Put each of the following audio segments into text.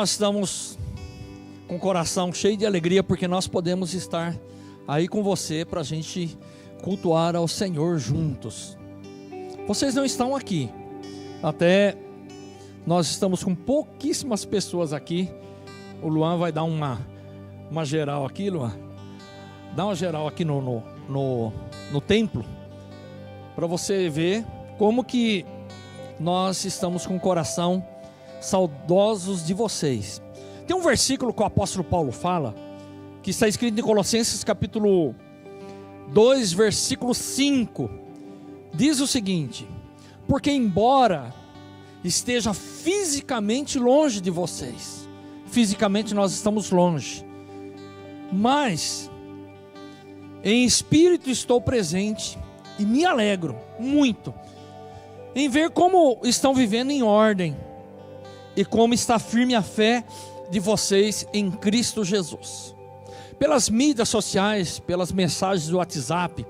nós estamos com o coração cheio de alegria, porque nós podemos estar aí com você para a gente cultuar ao Senhor juntos. Vocês não estão aqui, até nós estamos com pouquíssimas pessoas aqui. O Luan vai dar uma geral aqui, Luan. Dá uma geral aqui no templo, para você ver como que nós estamos com o coração saudosos de vocês. Tem um versículo que o apóstolo Paulo fala, que está escrito em Colossenses capítulo 2, versículo 5. Diz o seguinte: porque embora esteja fisicamente longe de vocês, fisicamente nós estamos longe, mas em espírito estou presente e me alegro muito em ver como estão vivendo em ordem e como está firme a fé de vocês em Cristo Jesus. Pelas mídias sociais, pelas mensagens do WhatsApp,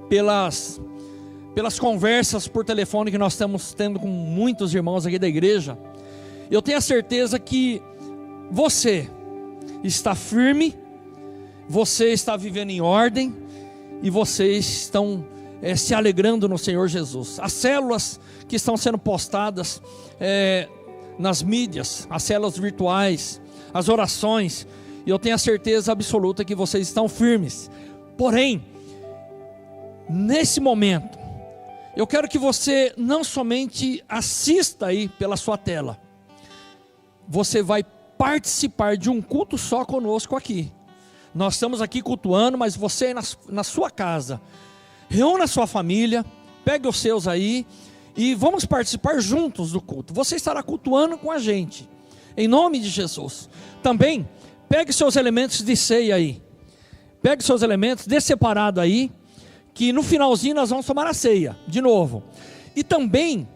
pelas conversas por telefone que nós estamos tendo com muitos irmãos aqui da igreja, eu tenho a certeza que você está firme, você está vivendo em ordem e vocês estão se alegrando no Senhor Jesus. As células que estão sendo postadas nas mídias, as células virtuais, as orações, e eu tenho a certeza absoluta que vocês estão firmes. Porém, nesse momento, eu quero que você não somente assista aí pela sua tela, você vai participar de um culto só conosco aqui. Nós estamos aqui cultuando, mas você na sua casa, reúna a sua família, pegue os seus aí e vamos participar juntos do culto. Você estará cultuando com a gente, em nome de Jesus. Também, pegue seus elementos de ceia aí. Pegue seus elementos, dê separado aí, que no finalzinho nós vamos tomar a ceia, de novo. E também,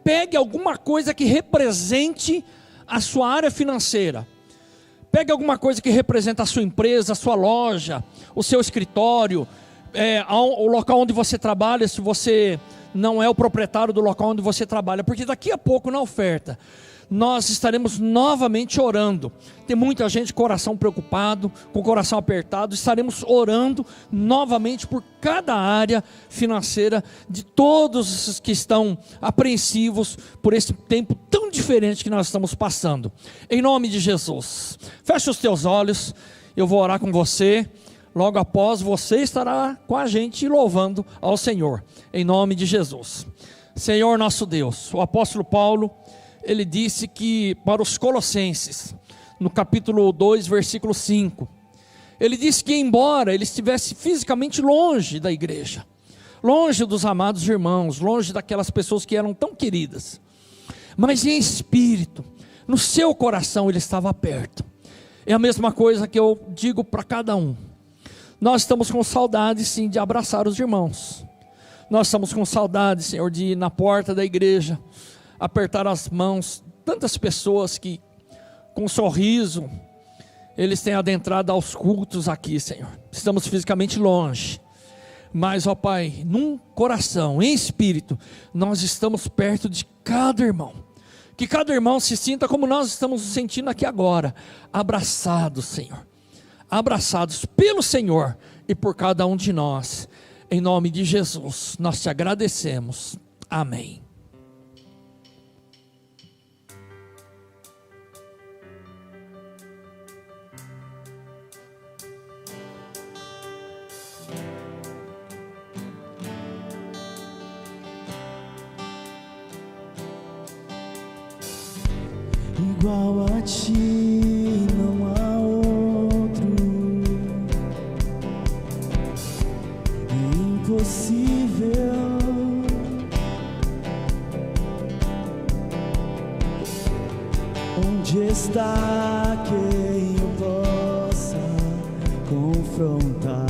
pegue alguma coisa que represente a sua área financeira. Pegue alguma coisa que representa a sua empresa, a sua loja, o seu escritório, o local onde você trabalha, se você não é o proprietário do local onde você trabalha, porque daqui a pouco na oferta nós estaremos novamente orando. Tem muita gente com o coração preocupado, com o coração apertado. Estaremos orando novamente por cada área financeira de todos os que estão apreensivos por esse tempo tão diferente que nós estamos passando. Em nome de Jesus, feche os teus olhos, eu vou orar com você. Logo após, você estará com a gente louvando ao Senhor, em nome de Jesus. Senhor nosso Deus, o apóstolo Paulo, ele disse que para os Colossenses, no capítulo 2, versículo 5, ele disse que embora ele estivesse fisicamente longe da igreja, longe dos amados irmãos, longe daquelas pessoas que eram tão queridas, mas em espírito, no seu coração ele estava perto. É a mesma coisa que eu digo para cada um. Nós estamos com saudade, sim, de abraçar os irmãos. Nós estamos com saudade, Senhor, de ir na porta da igreja, apertar as mãos. Tantas pessoas que, com um sorriso, eles têm adentrado aos cultos aqui, Senhor. Estamos fisicamente longe, mas, ó Pai, num coração, em espírito, nós estamos perto de cada irmão. Que cada irmão se sinta como nós estamos nos sentindo aqui agora, abraçados, Senhor. Abraçados pelo Senhor e por cada um de nós, em nome de Jesus, nós te agradecemos, amém. Igual a ti não há outro, impossível. Onde está quem eu possa confrontar?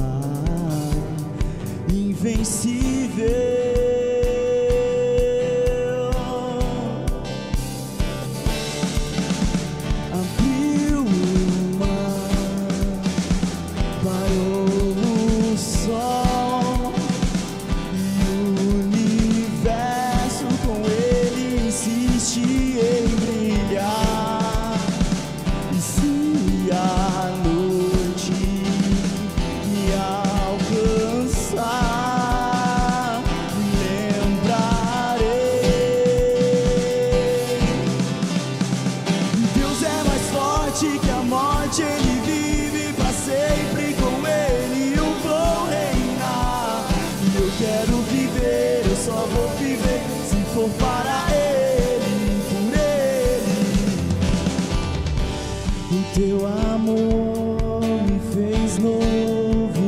Invencível. O teu amor me fez novo,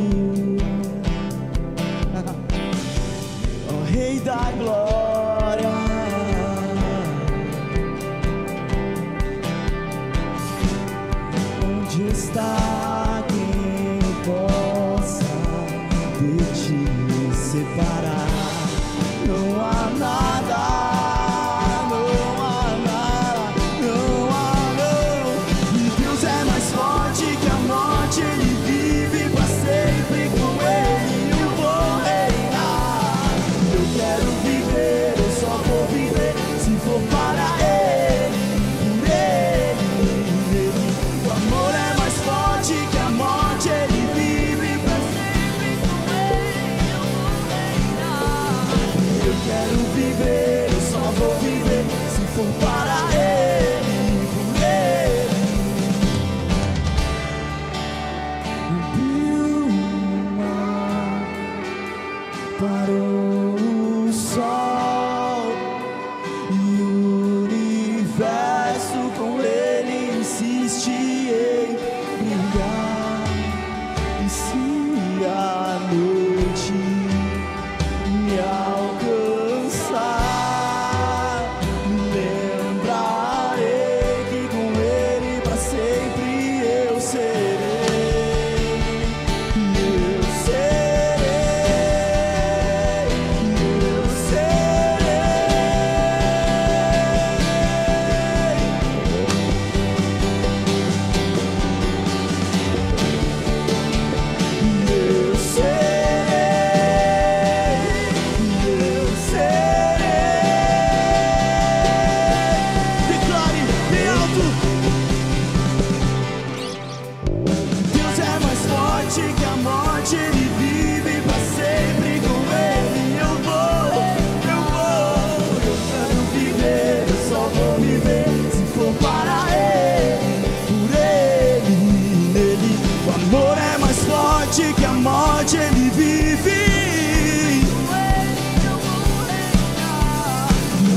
ó Rei da glória. Onde está quem possa de ti me separar? Não há nada.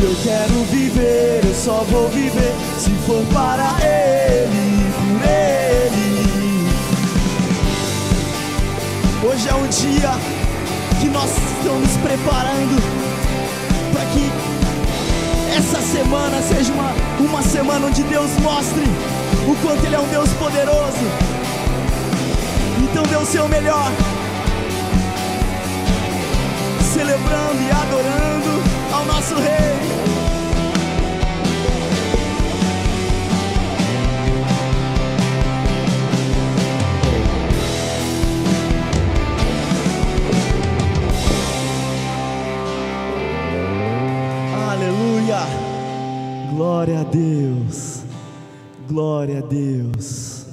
Eu quero viver, eu só vou viver se for para Ele, por Ele. Hoje é um dia que nós estamos preparando para que essa semana seja uma semana onde Deus mostre o quanto Ele é um Deus poderoso. Então dê o seu melhor, celebrando e adorando ao nosso Rei. Aleluia, glória a Deus, glória a Deus.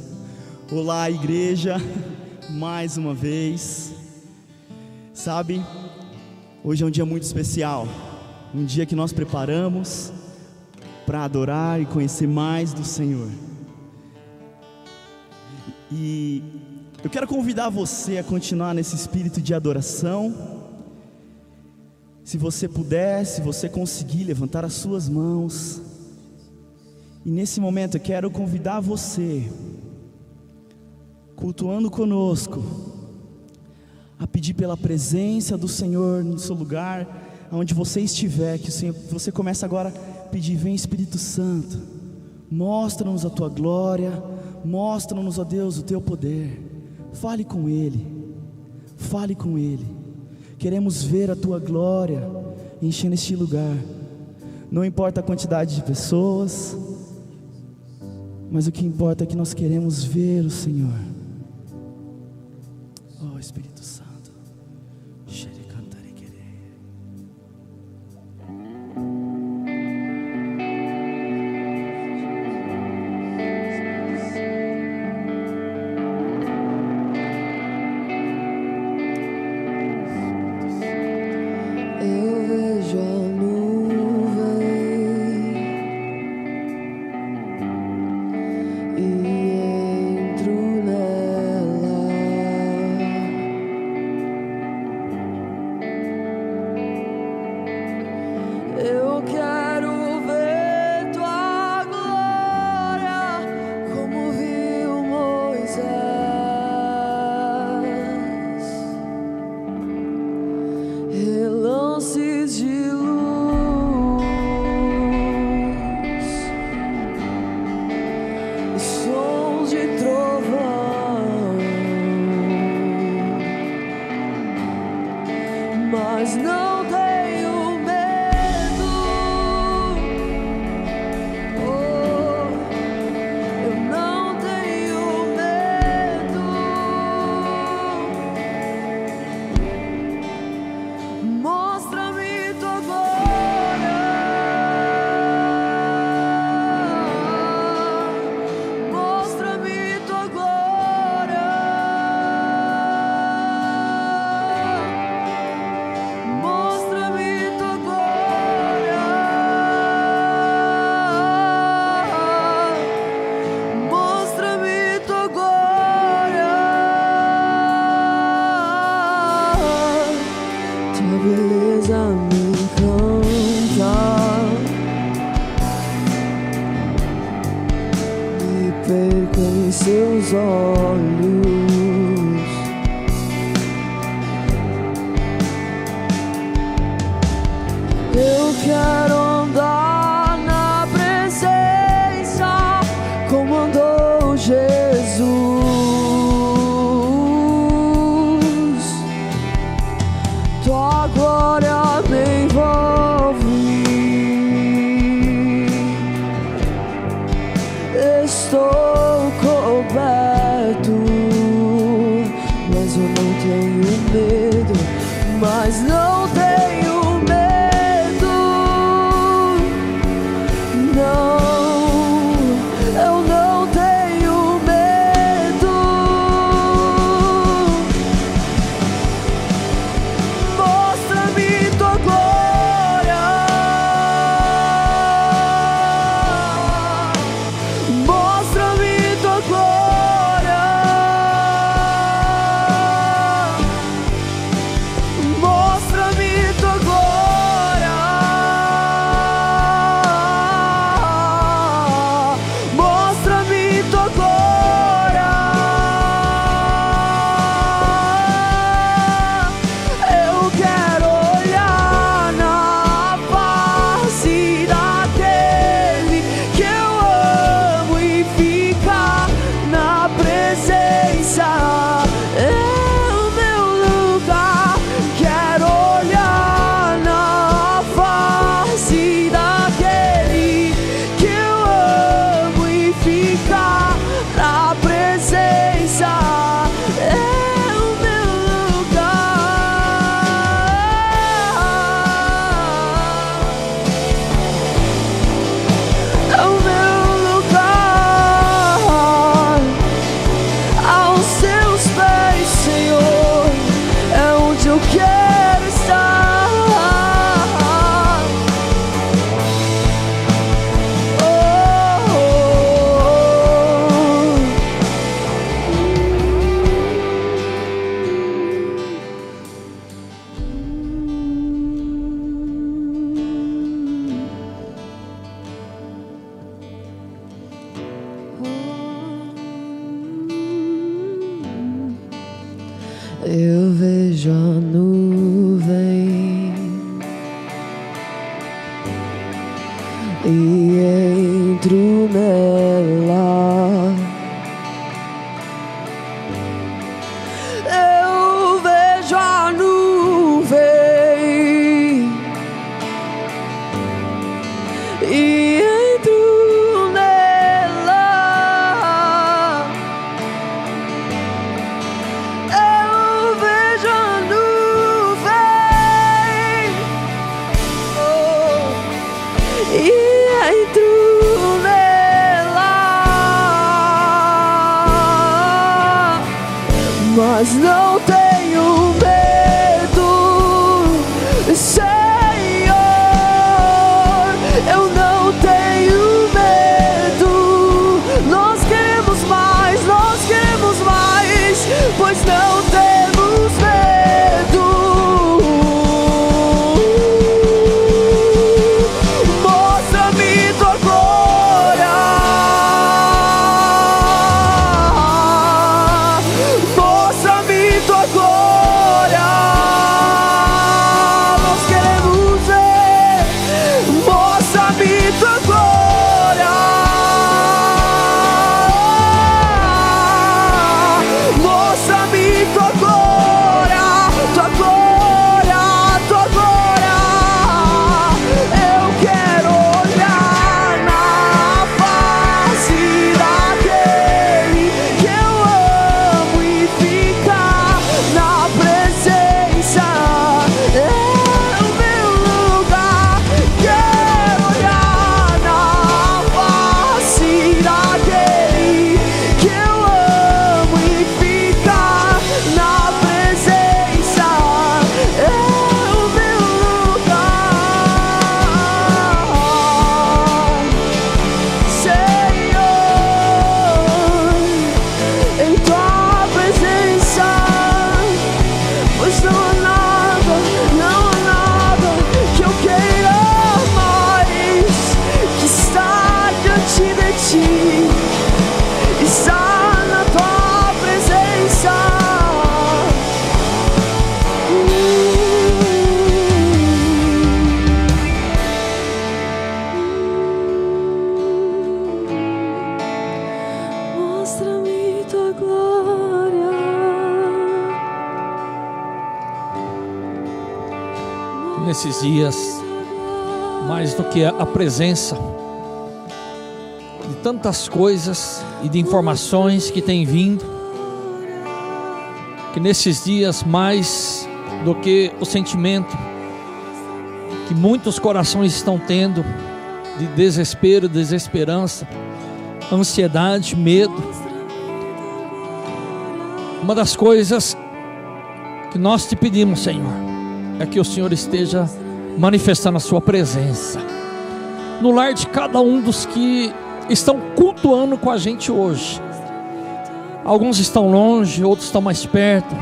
Olá, igreja, mais uma vez. Sabe, hoje é um dia muito especial, um dia que nós preparamos para adorar e conhecer mais do Senhor. E eu quero convidar você a continuar nesse espírito de adoração. Se você puder, se você conseguir levantar as suas mãos. E nesse momento eu quero convidar você, cultuando conosco, a pedir pela presença do Senhor no seu lugar, onde você estiver, que você comece agora a pedir: vem Espírito Santo, mostra-nos a tua glória, mostra-nos, ó Deus, o teu poder. Fale com Ele, fale com Ele. Queremos ver a tua glória enchendo este lugar. Não importa a quantidade de pessoas, mas o que importa é que nós queremos ver o Senhor. Oh Espírito Santo. E entro nela. em seus olhos. Eu quero andar na presença como andou Jesus. Tua glória me envolve. Estou coberto, mas eu não tenho medo, mas não tenho medo, não, eu não tenho medo. Mostra-me tua glória, mostra-me tua glória, mostra-me tua glória, mostra-me tua glória. Eu quero olhar na face daquele que eu amo e ficar na presença. É o meu lugar. Quero olhar na face daquele que eu amo e ficar na presença. É o meu lugar. É o meu lugar. Aos seus pés, Senhor, é onde eu quero estar. Eu vejo a nuvem e entro nela. Eu vejo a nuvem e entro nela. Eu vejo a nuvem, e entro nela, mas não tenho medo, Senhor, eu não tenho medo. Nós queremos mais, pois não temos medo. Mostra-me tua glória, mostra-me tua glória. Nós queremos nesses dias, mais do que a presença de tantas coisas e de informações que têm vindo, que nesses dias, mais do que o sentimento que muitos corações estão tendo de desespero, desesperança, ansiedade, medo, uma das coisas que nós te pedimos, Senhor, é que o Senhor esteja manifestando a sua presença no lar de cada um dos que estão cultuando com a gente hoje. Alguns estão longe, outros estão mais perto.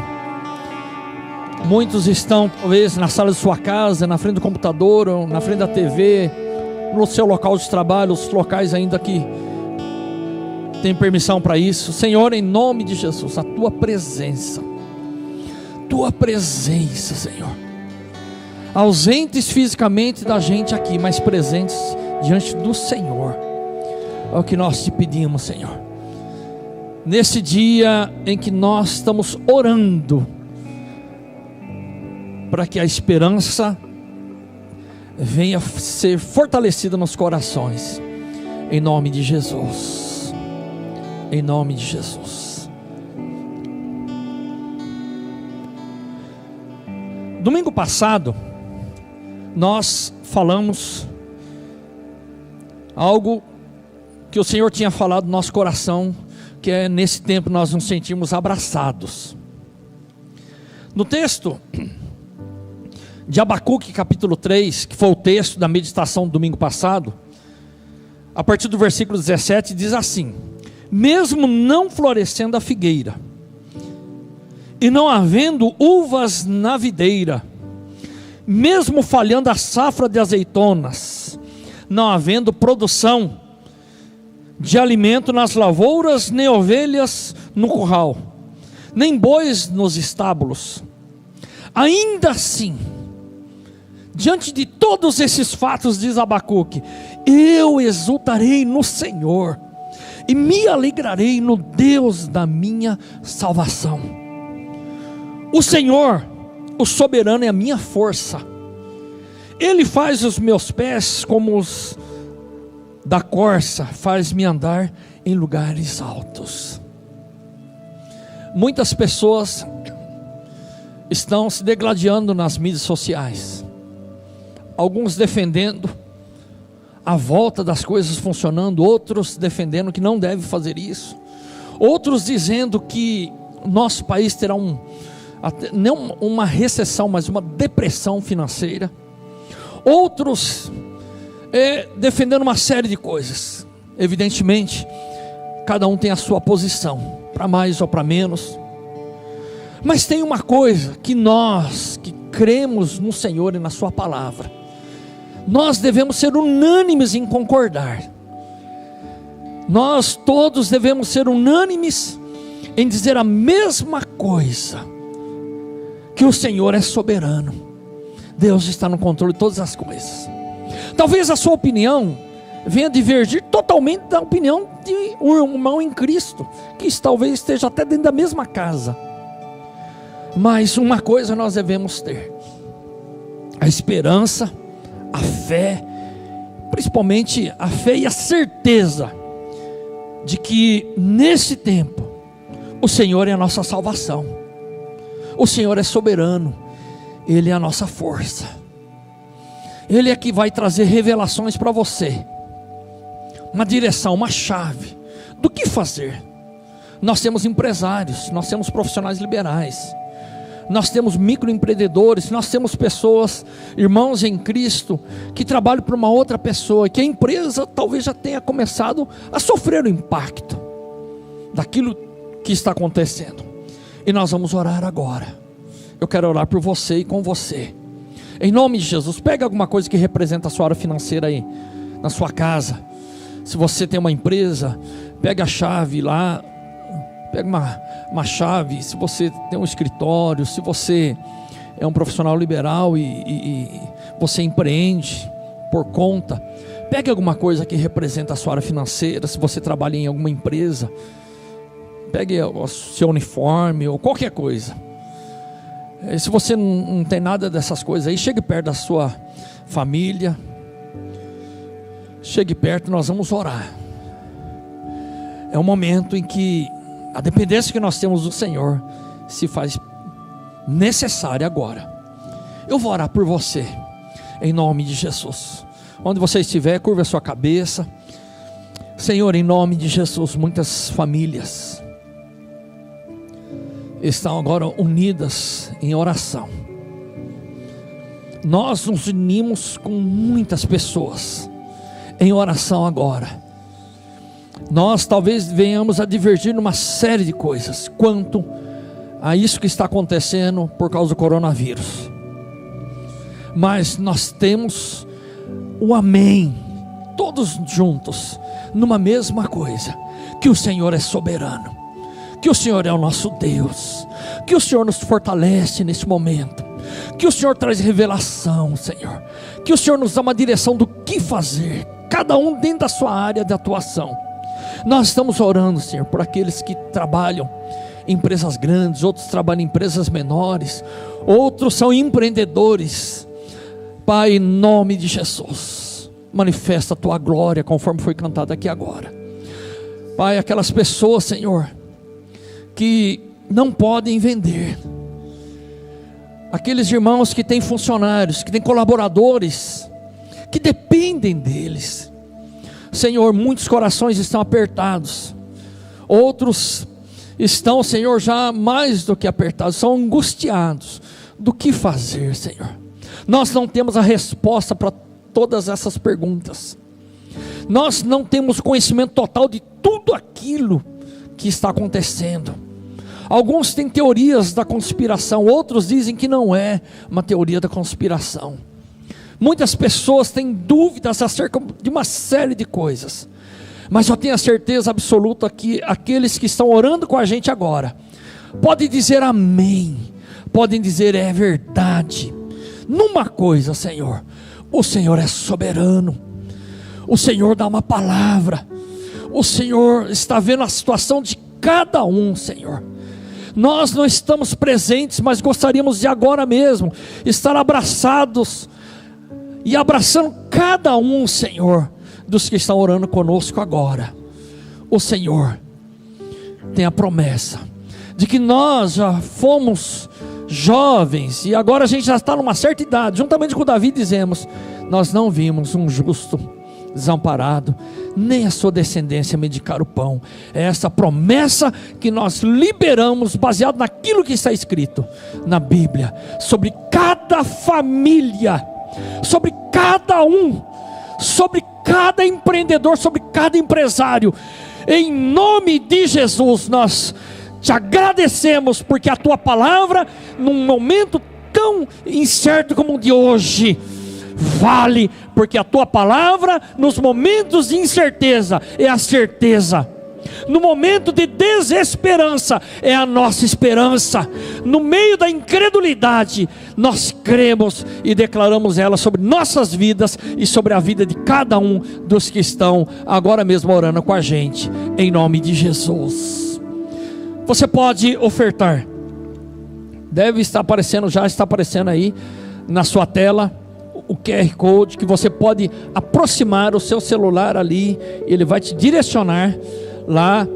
Muitos estão talvez na sala de sua casa, na frente do computador, ou na frente da TV, no seu local de trabalho, os locais ainda que tem permissão para isso. Senhor, em nome de Jesus, a tua presença, Senhor, ausentes fisicamente da gente aqui, mas presentes diante do Senhor, é o que nós te pedimos, Senhor, nesse dia em que nós estamos orando, para que a esperança venha ser fortalecida nos corações, em nome de Jesus, em nome de Jesus. Domingo passado, nós falamos algo que o Senhor tinha falado no nosso coração, que é nesse tempo nós nos sentimos abraçados. No texto de Abacuque capítulo 3, que foi o texto da meditação do domingo passado, a partir do versículo 17, diz assim: mesmo não florescendo a figueira, e não havendo uvas na videira, mesmo falhando a safra de azeitonas, não havendo produção de alimento nas lavouras, nem ovelhas no curral, nem bois nos estábulos, ainda assim, diante de todos esses fatos, diz Abacuque, eu exultarei no Senhor, e me alegrarei no Deus da minha salvação. O Senhor, o soberano, é a minha força. Ele faz os meus pés como os da corça, faz-me andar em lugares altos. Muitas pessoas estão se degladiando nas mídias sociais, alguns defendendo a volta das coisas funcionando, outros defendendo que não deve fazer isso, outros dizendo que nosso país terá não uma recessão, mas uma depressão financeira, outros defendendo uma série de coisas. Evidentemente, cada um tem a sua posição, para mais ou para menos, mas tem uma coisa que nós que cremos no Senhor e na sua palavra, nós devemos ser unânimes em concordar. Nós todos devemos ser unânimes em dizer a mesma coisa, que o Senhor é soberano, Deus está no controle de todas as coisas. Talvez a sua opinião venha divergir totalmente da opinião de um irmão em Cristo, que talvez esteja até dentro da mesma casa, mas uma coisa nós devemos ter: a esperança, a fé, principalmente a fé e a certeza de que nesse tempo o Senhor é a nossa salvação, o Senhor é soberano, Ele é a nossa força, Ele é que vai trazer revelações para você, uma direção, uma chave do que fazer. Nós temos empresários, nós temos profissionais liberais, nós temos microempreendedores, nós temos pessoas, irmãos em Cristo, que trabalham para uma outra pessoa, que a empresa talvez já tenha começado a sofrer o impacto daquilo que está acontecendo, e nós vamos orar agora. Eu quero orar por você e com você, em nome de Jesus. Pega alguma coisa que representa a sua área financeira aí, na sua casa. Se você tem uma empresa, pega a chave lá, pega uma chave. Se você tem um escritório, se você é um profissional liberal e você empreende por conta, pegue alguma coisa que representa a sua área financeira. Se você trabalha em alguma empresa, pegue o seu uniforme ou qualquer coisa. Se você não tem nada dessas coisas aí, chegue perto da sua família. Chegue perto, nós vamos orar. É um momento em que a dependência que nós temos do Senhor se faz necessária agora. Eu vou orar por você, em nome de Jesus. Onde você estiver, curva a sua cabeça. Senhor, em nome de Jesus, muitas famílias estão agora unidas em oração. Nós nos unimos com muitas pessoas em oração agora. Nós talvez venhamos a divergir numa série de coisas quanto a isso que está acontecendo por causa do coronavírus, mas nós temos o amém, todos juntos, numa mesma coisa: que o Senhor é soberano, que o Senhor é o nosso Deus, que o Senhor nos fortalece nesse momento, que o Senhor traz revelação, Senhor, que o Senhor nos dá uma direção do que fazer, cada um dentro da sua área de atuação. Nós estamos orando, Senhor, por aqueles que trabalham em empresas grandes, outros trabalham em empresas menores, outros são empreendedores. Pai, em nome de Jesus, manifesta a tua glória conforme foi cantado aqui agora. Pai, aquelas pessoas, Senhor, que não podem vender, aqueles irmãos que têm funcionários, que têm colaboradores, que dependem deles, Senhor, muitos corações estão apertados, outros estão, Senhor, já mais do que apertados, são angustiados do que fazer, Senhor. Nós não temos a resposta para todas essas perguntas, nós não temos conhecimento total de tudo aquilo que está acontecendo. Alguns têm teorias da conspiração, outros dizem que não é uma teoria da conspiração. Muitas pessoas têm dúvidas acerca de uma série de coisas, mas eu tenho a certeza absoluta que aqueles que estão orando com a gente agora podem dizer amém, podem dizer é verdade. Numa coisa, Senhor, o Senhor é soberano, o Senhor dá uma palavra, o Senhor está vendo a situação de cada um, Senhor. Nós não estamos presentes, mas gostaríamos de agora mesmo estar abraçados e abraçando cada um, Senhor, dos que estão orando conosco agora. O Senhor tem a promessa de que nós já fomos jovens e agora a gente já está numa certa idade. Juntamente com Davi dizemos: nós não vimos um justo desamparado, nem a sua descendência medicar o pão. É essa promessa que nós liberamos, baseado naquilo que está escrito na Bíblia, sobre cada família, sobre cada um, sobre cada empreendedor, sobre cada empresário. Em nome de Jesus, nós te agradecemos, porque a tua palavra, num momento tão incerto como o de hoje, vale, porque a tua palavra, nos momentos de incerteza, é a certeza. No momento de desesperança, é a nossa esperança. No meio da incredulidade, nós cremos e declaramos ela sobre nossas vidas e sobre a vida de cada um dos que estão agora mesmo orando com a gente, em nome de Jesus. Você pode ofertar, deve estar aparecendo, já está aparecendo aí na sua tela o QR Code, que você pode aproximar o seu celular ali, ele vai te direcionar lá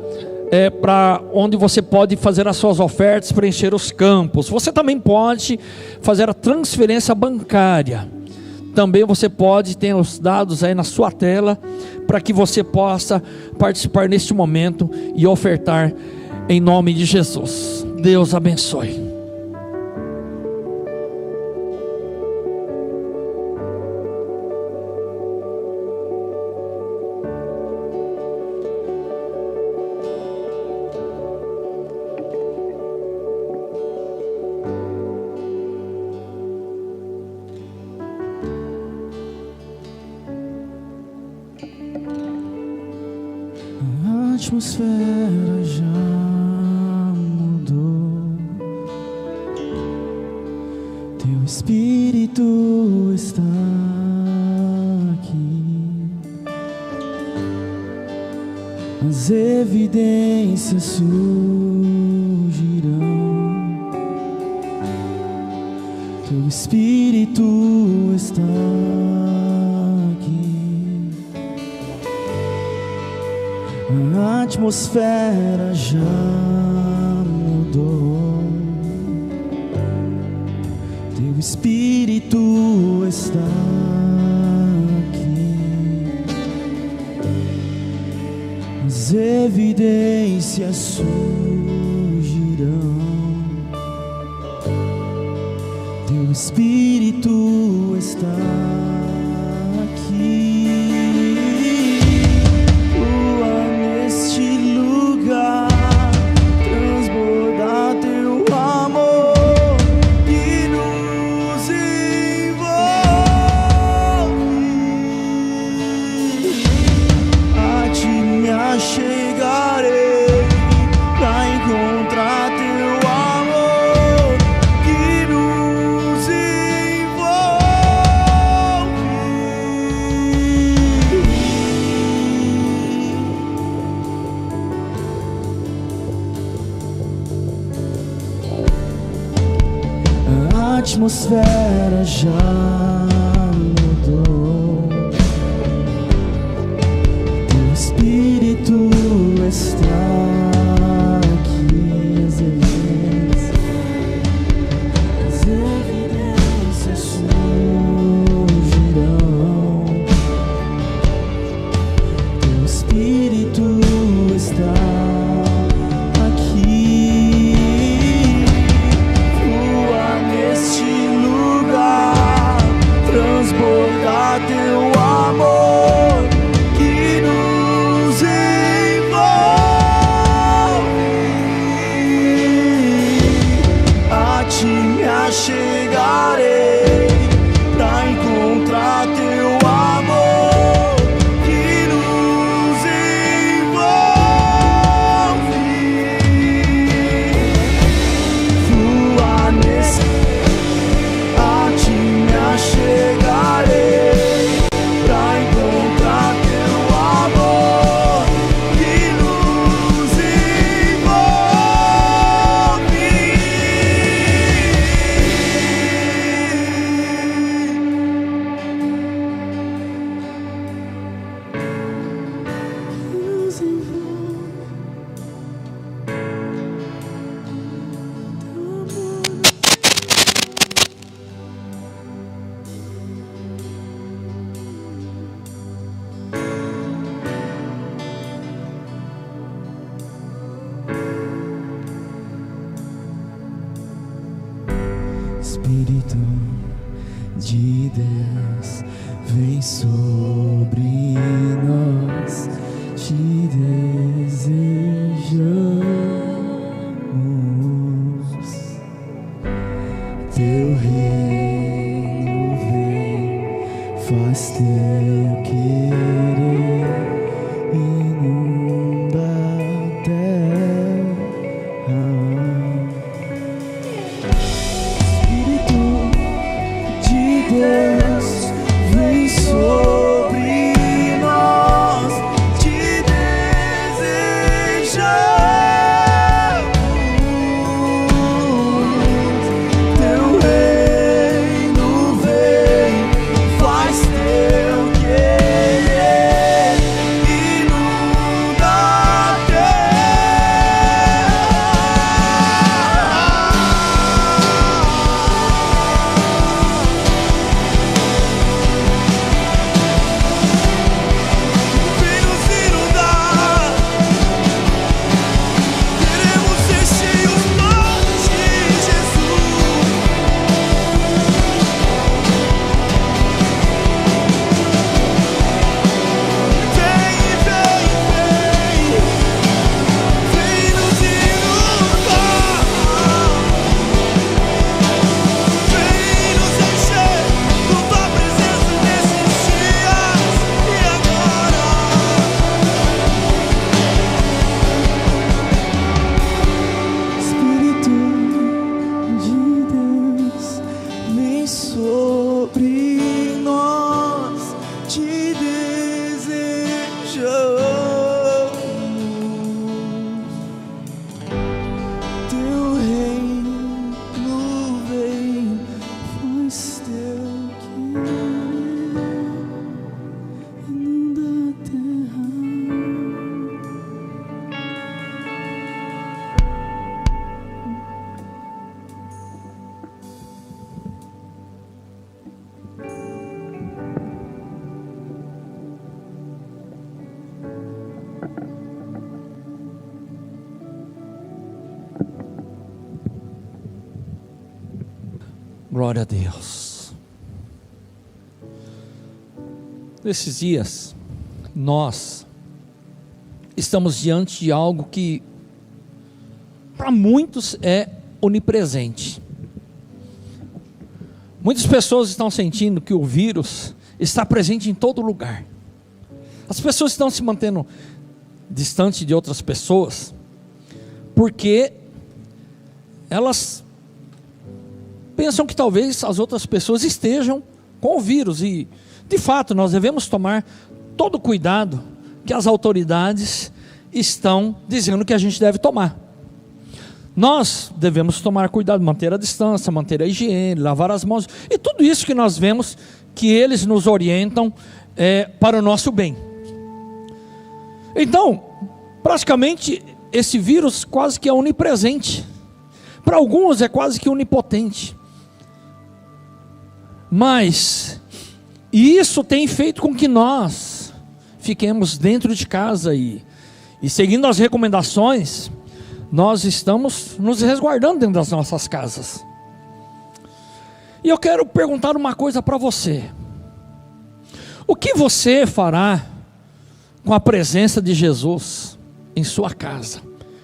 para onde você pode fazer as suas ofertas, preencher os campos. Você também pode fazer a transferência bancária. Também você pode ter os dados aí na sua tela, para que você possa participar neste momento e ofertar em nome de Jesus. Deus abençoe. A atmosfera já mudou, teu Espírito está aqui, as evidências surgirão Espírito está aqui. A atmosfera já mudou. Teu Espírito está aqui. As evidências surgirão. Teu Espírito está aqui. Flua neste lugar, transborda teu amor que nos envolve. A ti me achegarei pra encontrar teu amor que nos envolve. A atmosfera já mudou. Teu Espírito está aqui. As evidências surgirão. Teu Espírito está aqui. Flua neste lugar, transborda teu amor que nos envolve. A ti me achegarei pra encontrar teu amor que nos envolve. Flua nesse, a ti me achegarei pra encontrar teu amor que nos Espírito de Deus, vem sobre nós, te desejamos. Teu reino vem, faz teu querer, inunda a terra. Deus, vem sobre nós, te desejamos. Teu reino vem, faz teu Glória a Deus. Nesses dias, nós estamos diante de algo que para muitos é onipresente. Muitas pessoas estão sentindo que o vírus está presente em todo lugar. As pessoas estão se mantendo distante de outras pessoas porque elas pensam que talvez as outras pessoas estejam com o vírus, e de fato nós devemos tomar todo o cuidado que as autoridades estão dizendo que a gente deve tomar. Nós devemos tomar cuidado, manter a distância, manter a higiene, lavar as mãos, e tudo isso que nós vemos que eles nos orientam para o nosso bem. Então, praticamente esse vírus quase que é onipresente, para alguns é quase que onipotente, mas isso tem feito com que nós fiquemos dentro de casa e seguindo as recomendações, nós estamos nos resguardando dentro das nossas casas. E eu quero perguntar uma coisa para você: o que você fará com a presença de Jesus em sua casa?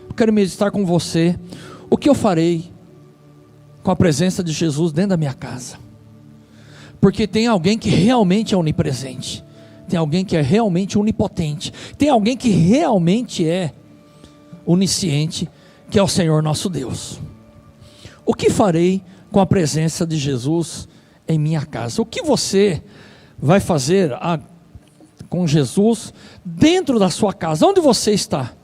Eu quero meditar com você, o que eu farei com a presença de Jesus dentro da minha casa? Porque tem alguém que realmente é onipresente, tem alguém que é realmente onipotente, tem alguém que realmente é onisciente, que é o Senhor nosso Deus. O que farei com a presença de Jesus em minha casa? O que você vai fazer com Jesus dentro da sua casa? Onde você está?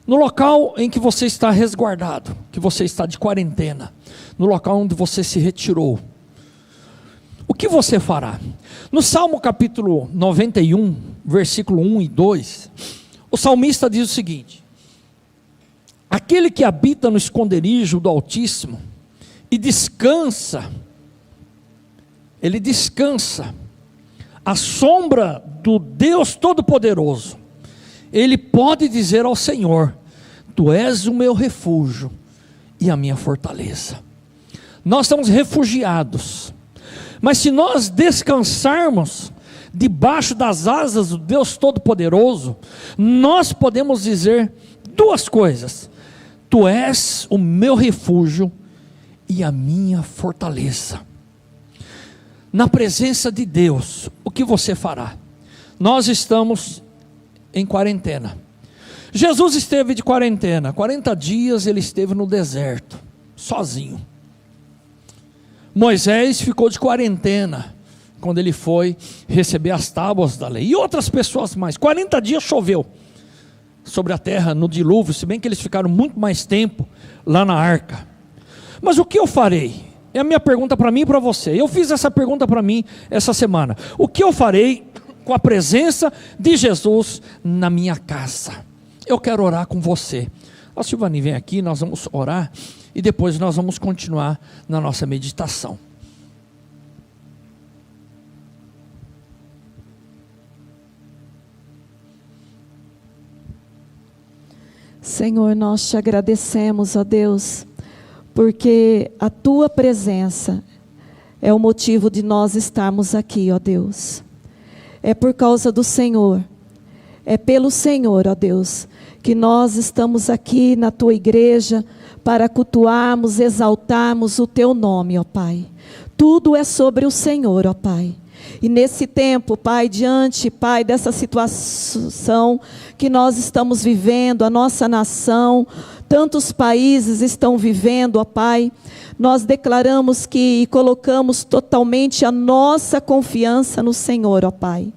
No local em que você está resguardado, que você está de quarentena, no local onde você se retirou, o que você fará? No Salmo capítulo 91, versículo 1 e 2, o salmista diz o seguinte: aquele que habita no esconderijo do Altíssimo e descansa, ele descansa à sombra do Deus Todo-Poderoso, ele pode dizer ao Senhor: tu és o meu refúgio e a minha fortaleza. Nós estamos refugiados, mas se nós descansarmos debaixo das asas do Deus Todo-Poderoso, nós podemos dizer duas coisas: tu és o meu refúgio e a minha fortaleza. Na presença de Deus, o que você fará? Nós estamos em quarentena. Jesus esteve de quarentena, 40 dias ele esteve no deserto, sozinho. Moisés ficou de quarentena, quando ele foi receber as tábuas da lei, e outras pessoas mais. 40 dias choveu sobre a terra no dilúvio, se bem que eles ficaram muito mais tempo lá na arca. Mas o que eu farei? É a minha pergunta para mim e para você. Eu fiz essa pergunta para mim essa semana: o que eu farei com a presença de Jesus na minha casa? Eu quero orar com você. A Silvani vem aqui, nós vamos orar e depois nós vamos continuar na nossa meditação. Senhor, nós te agradecemos, ó Deus, porque a tua presença é o motivo de nós estarmos aqui, ó Deus. É por causa do Senhor, é pelo Senhor, ó Deus, que nós estamos aqui na tua igreja para cultuarmos, exaltarmos o teu nome, ó Pai. Tudo é sobre o Senhor, ó Pai. E nesse tempo, Pai, diante, Pai, dessa situação que nós estamos vivendo, a nossa nação, tantos países estão vivendo, ó Pai, nós declaramos que e colocamos totalmente a nossa confiança no Senhor, ó Pai.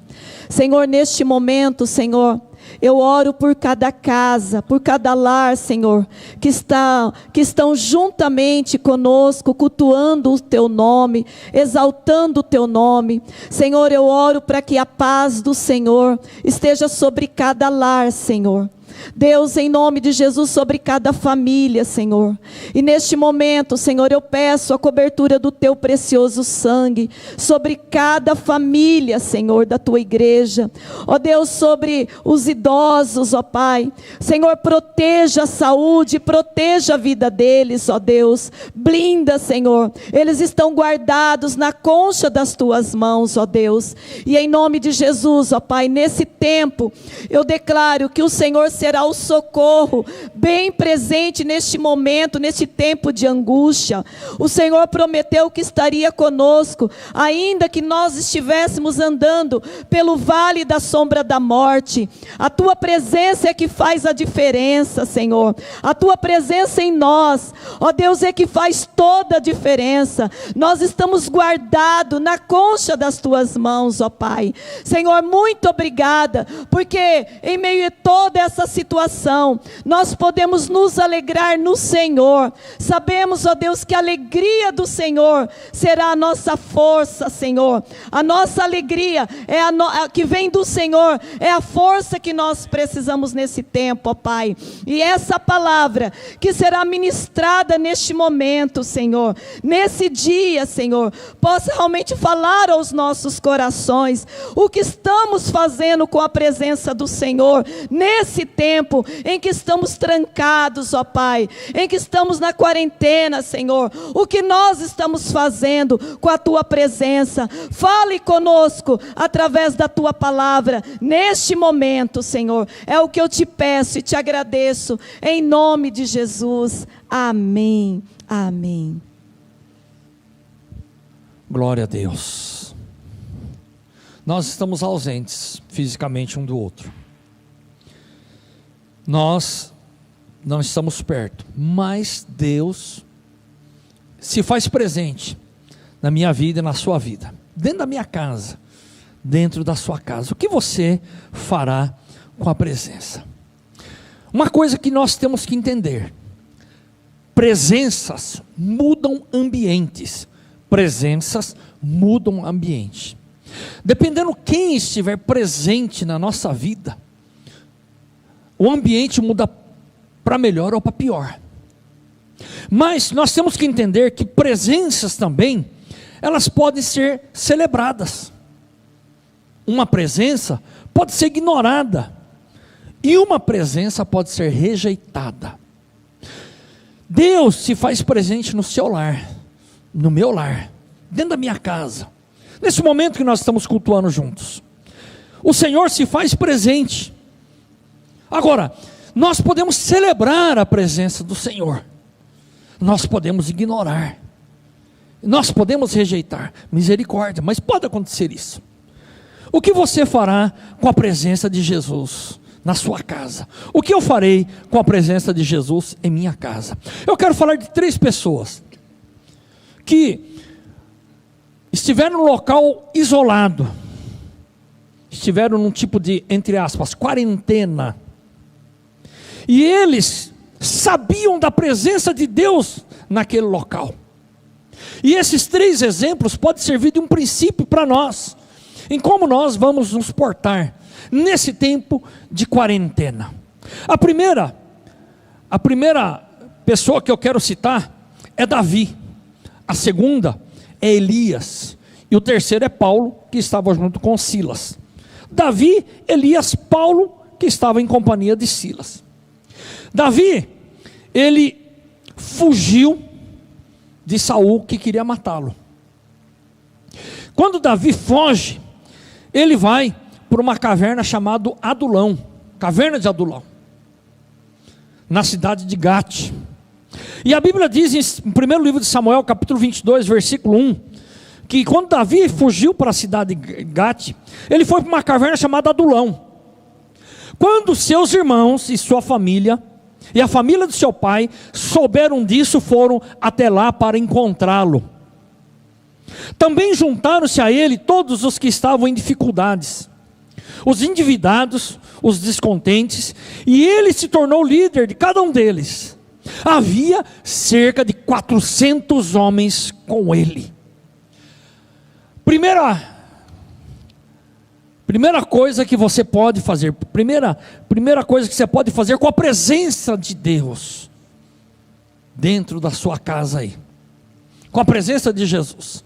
Senhor, neste momento, Senhor, eu oro por cada casa, por cada lar, Senhor, que estão juntamente conosco, cultuando o teu nome, exaltando o teu nome. Senhor, eu oro para que a paz do Senhor esteja sobre cada lar, Senhor. Deus, em nome de Jesus, sobre cada família, Senhor. E neste momento, Senhor, eu peço a cobertura do teu precioso sangue sobre cada família, Senhor, da tua igreja. Ó Deus, sobre os idosos, ó Pai. Senhor, proteja a saúde, proteja a vida deles, ó Deus. Blinda, Senhor. Eles estão guardados na concha das tuas mãos, ó Deus. E em nome de Jesus, ó Pai, nesse tempo, eu declaro que o Senhor será o socorro bem presente neste momento, neste tempo de angústia. O Senhor prometeu que estaria conosco, ainda que nós estivéssemos andando pelo vale da sombra da morte. A tua presença é que faz a diferença, Senhor. A tua presença em nós, ó Deus, é que faz toda a diferença. Nós estamos guardados na concha das tuas mãos, ó Pai. Senhor, muito obrigada, porque em meio a toda essa situação, nós podemos nos alegrar no Senhor. Sabemos, ó Deus, que a alegria do Senhor será a nossa força, Senhor. A nossa alegria é a que vem do Senhor, é a força que nós precisamos nesse tempo, ó Pai. E essa palavra que será ministrada neste momento, Senhor, nesse dia, Senhor, possa realmente falar aos nossos corações o que estamos fazendo com a presença do Senhor nesse tempo em que estamos trancados, ó Pai, em que estamos na quarentena, Senhor. O que nós estamos fazendo com a tua presença? Fale conosco através da tua palavra neste momento, Senhor. É o que eu te peço e te agradeço em nome de Jesus. Amém. Amém. Glória a Deus. Nós estamos ausentes fisicamente um do outro. Nós não estamos perto, mas Deus se faz presente na minha vida e na sua vida, dentro da minha casa, dentro da sua casa. O que você fará com a presença? Uma coisa que nós temos que entender: presenças mudam ambientes, presenças mudam ambiente. Dependendo quem estiver presente na nossa vida, o ambiente muda para melhor ou para pior. Mas nós temos que entender que presenças também, elas podem ser celebradas. Uma presença pode ser ignorada, e uma presença pode ser rejeitada. Deus se faz presente no seu lar, no meu lar, dentro da minha casa, nesse momento que nós estamos cultuando juntos. O Senhor se faz presente. Agora, nós podemos celebrar a presença do Senhor, nós podemos ignorar, nós podemos rejeitar. Misericórdia, mas pode acontecer isso. O que você fará com a presença de Jesus na sua casa? O que eu farei com a presença de Jesus em minha casa? Eu quero falar de 3 pessoas que estiveram num local isolado, estiveram num tipo de, entre aspas, quarentena, e eles sabiam da presença de Deus naquele local. E esses 3 exemplos podem servir de um princípio para nós, em como nós vamos nos portar nesse tempo de quarentena. A primeira pessoa que eu quero citar é Davi, a segunda é Elias, e o terceiro é Paulo, que estava junto com Silas. Davi, Elias, Paulo, que estava em companhia de Silas. Davi, ele fugiu de Saul, que queria matá-lo. Quando Davi foge, ele vai por uma caverna chamada Adulão, caverna de Adulão, na cidade de Gate. E a Bíblia diz em 1º livro de Samuel, capítulo 22, versículo 1, que quando Davi fugiu para a cidade de Gate, ele foi para uma caverna chamada Adulão. Quando seus irmãos e sua família, e a família do seu pai, souberam disso, foram até lá para encontrá-lo. Também juntaram-se a ele todos os que estavam em dificuldades, os endividados, os descontentes, e ele se tornou líder de cada um deles. Havia cerca de 400 homens com ele. Primeira coisa que você pode fazer, primeira coisa que você pode fazer com a presença de Deus dentro da sua casa aí, com a presença de Jesus,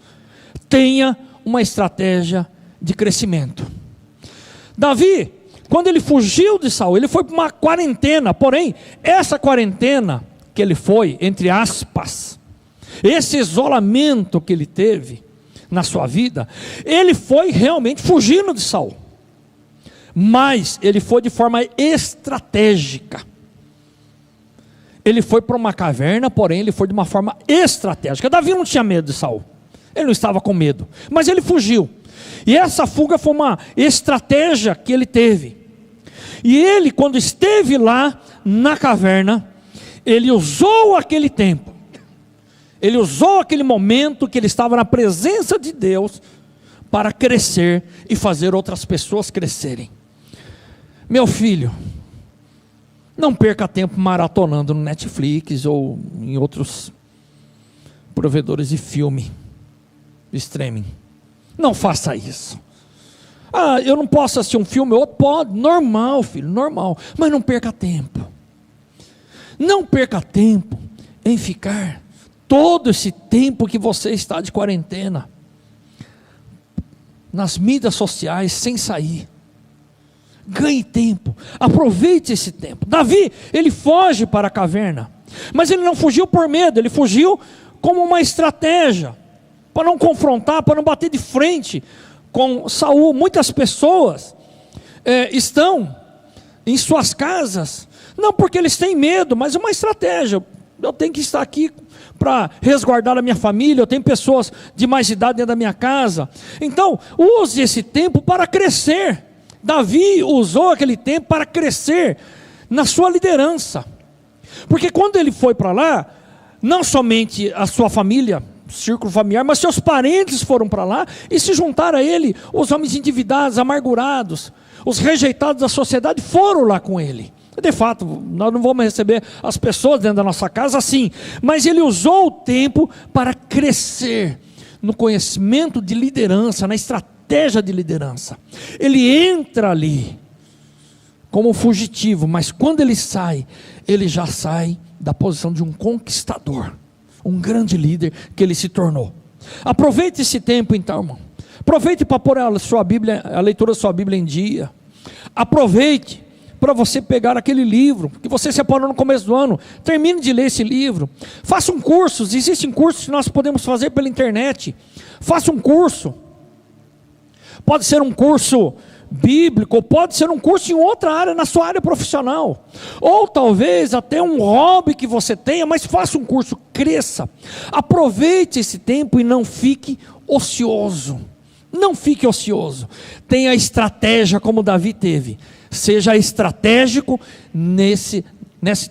tenha uma estratégia de crescimento. Davi, quando ele fugiu de Saul, ele foi para uma quarentena, porém, essa quarentena que ele foi, entre aspas, esse isolamento que ele teve na sua vida, ele foi realmente fugindo de Saul, mas ele foi de forma estratégica. Ele foi para uma caverna, porém ele foi de uma forma estratégica. Davi não tinha medo de Saul, ele não estava com medo, mas ele fugiu, e essa fuga foi uma estratégia que ele teve. E ele, quando esteve lá na caverna, ele usou aquele tempo, ele usou aquele momento que ele estava na presença de Deus para crescer e fazer outras pessoas crescerem. Meu filho, não perca tempo maratonando no Netflix ou em outros provedores de filme, de streaming. Não faça isso. Eu não posso assistir um filme, outro pode, normal, filho, normal, mas não perca tempo. Não perca tempo em ficar todo esse tempo que você está de quarentena nas mídias sociais sem sair. Ganhe tempo, aproveite esse tempo. Davi, ele foge para a caverna, mas ele não fugiu por medo, ele fugiu como uma estratégia, para não confrontar, para não bater de frente com Saul. Muitas pessoas estão em suas casas, não porque eles têm medo, mas uma estratégia. Eu tenho que estar aqui para resguardar a minha família, eu tenho pessoas de mais idade dentro da minha casa, então use esse tempo para crescer. Davi usou aquele tempo para crescer na sua liderança, porque quando ele foi para lá, não somente a sua família, círculo familiar, mas seus parentes foram para lá e se juntaram a ele. Os homens endividados, amargurados, os rejeitados da sociedade foram lá com ele. De fato, nós não vamos receber as pessoas dentro da nossa casa assim, mas ele usou o tempo para crescer no conhecimento de liderança, na estratégia de liderança. Ele entra ali como fugitivo, mas quando ele sai, ele já sai da posição de um conquistador, um grande líder que ele se tornou. Aproveite esse tempo então, irmão. Aproveite para pôr a sua Bíblia, a leitura da sua Bíblia em dia. Aproveite para você pegar aquele livro que você separou no começo do ano. Termine de ler esse livro. Faça um curso. Existem cursos que nós podemos fazer pela internet. Faça um curso. Pode ser um curso bíblico, ou pode ser um curso em outra área, na sua área profissional, ou talvez até um hobby que você tenha, mas faça um curso, cresça, aproveite esse tempo e não fique ocioso. Não fique ocioso, tenha estratégia como Davi teve, seja estratégico nesse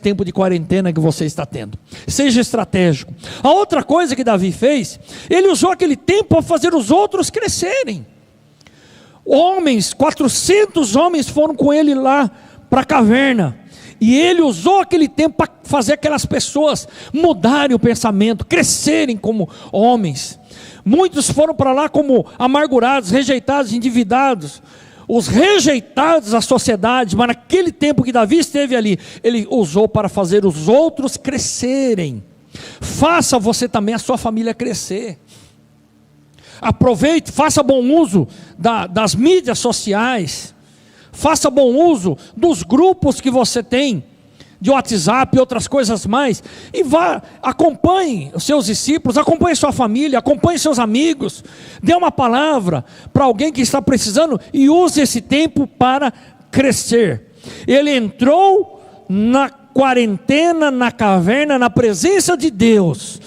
tempo de quarentena que você está tendo, seja estratégico. A outra coisa que Davi fez, ele usou aquele tempo para fazer os outros crescerem. 400 homens foram com ele lá para a caverna, e ele usou aquele tempo para fazer aquelas pessoas mudarem o pensamento, crescerem como homens. Muitos foram para lá como amargurados, rejeitados, endividados, os rejeitados da sociedade, mas naquele tempo que Davi esteve ali, ele usou para fazer os outros crescerem. Faça você também a sua família crescer. Aproveite, faça bom uso das mídias sociais, faça bom uso dos grupos que você tem, de WhatsApp e outras coisas mais, e acompanhe os seus discípulos, acompanhe sua família, acompanhe seus amigos, dê uma palavra para alguém que está precisando, e use esse tempo para crescer. Ele entrou na quarentena, na caverna, na presença de Deus.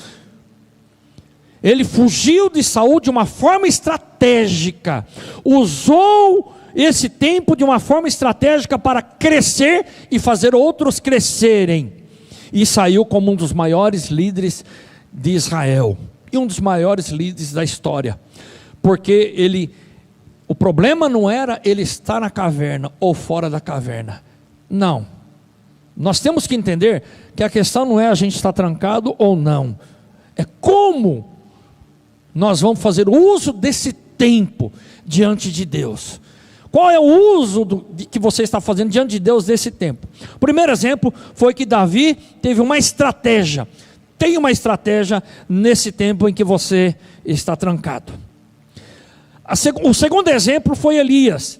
Ele fugiu de Saul de uma forma estratégica, usou esse tempo de uma forma estratégica para crescer e fazer outros crescerem, e saiu como um dos maiores líderes de Israel, e um dos maiores líderes da história, porque o problema não era ele estar na caverna ou fora da caverna, não, nós temos que entender que a questão não é a gente estar trancado ou não, é como nós vamos fazer uso desse tempo diante de Deus. Qual é o uso que você está fazendo diante de Deus nesse tempo? O primeiro exemplo foi que Davi teve uma estratégia. Tem uma estratégia nesse tempo em que você está trancado. O segundo exemplo foi Elias.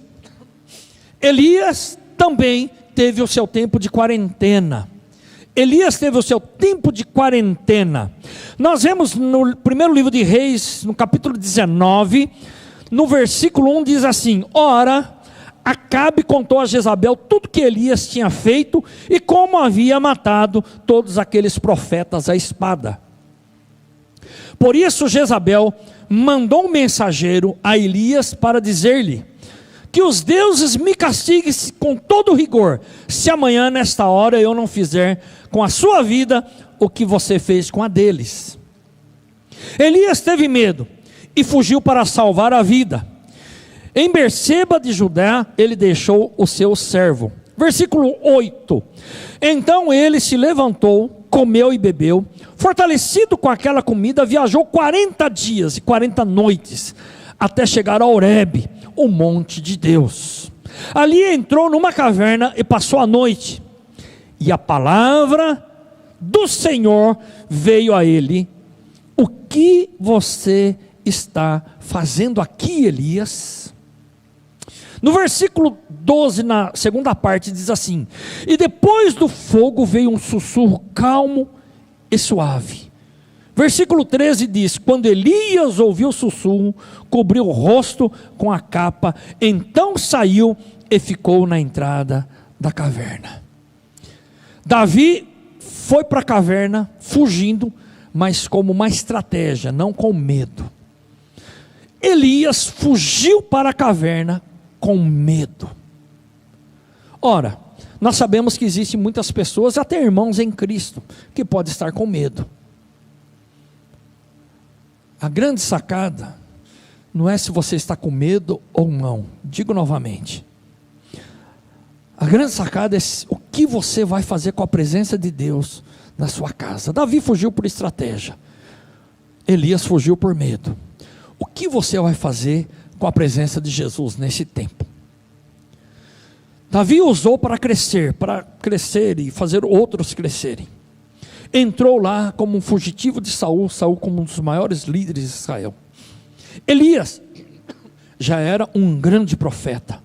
Elias também teve o seu tempo de quarentena. Elias teve o seu tempo de quarentena. Nós vemos no primeiro livro de Reis, no capítulo 19, no versículo 1 diz assim: ora, Acabe contou a Jezabel tudo que Elias tinha feito e como havia matado todos aqueles profetas à espada. Por isso Jezabel mandou um mensageiro a Elias para dizer-lhe: que os deuses me castiguem com todo rigor, se amanhã nesta hora eu não fizer com a sua vida o que você fez com a deles. Elias teve medo e fugiu para salvar a vida. Em Berseba de Judá ele deixou o seu servo. Versículo 8: então ele se levantou, comeu e bebeu, fortalecido com aquela comida, viajou 40 dias e 40 noites, até chegar a Horebe, o monte de Deus. Ali entrou numa caverna e passou a noite. E a palavra do Senhor veio a ele: o que você está fazendo aqui, Elias? No versículo 12, na segunda parte, diz assim: e depois do fogo veio um sussurro calmo e suave. Versículo 13 diz: quando Elias ouviu o sussurro, cobriu o rosto com a capa, então saiu e ficou na entrada da caverna. Davi foi para a caverna fugindo, mas como uma estratégia, não com medo. Elias fugiu para a caverna com medo. Ora, nós sabemos que existem muitas pessoas, até irmãos em Cristo, que podem estar com medo. A grande sacada não é se você está com medo ou não. Digo novamente, a grande sacada é o que você vai fazer com a presença de Deus na sua casa. Davi fugiu por estratégia, Elias fugiu por medo. O que você vai fazer com a presença de Jesus nesse tempo? Davi usou para crescer e fazer outros crescerem. Entrou lá como um fugitivo de Saul, Saul como um dos maiores líderes de Israel. Elias já era um grande profeta,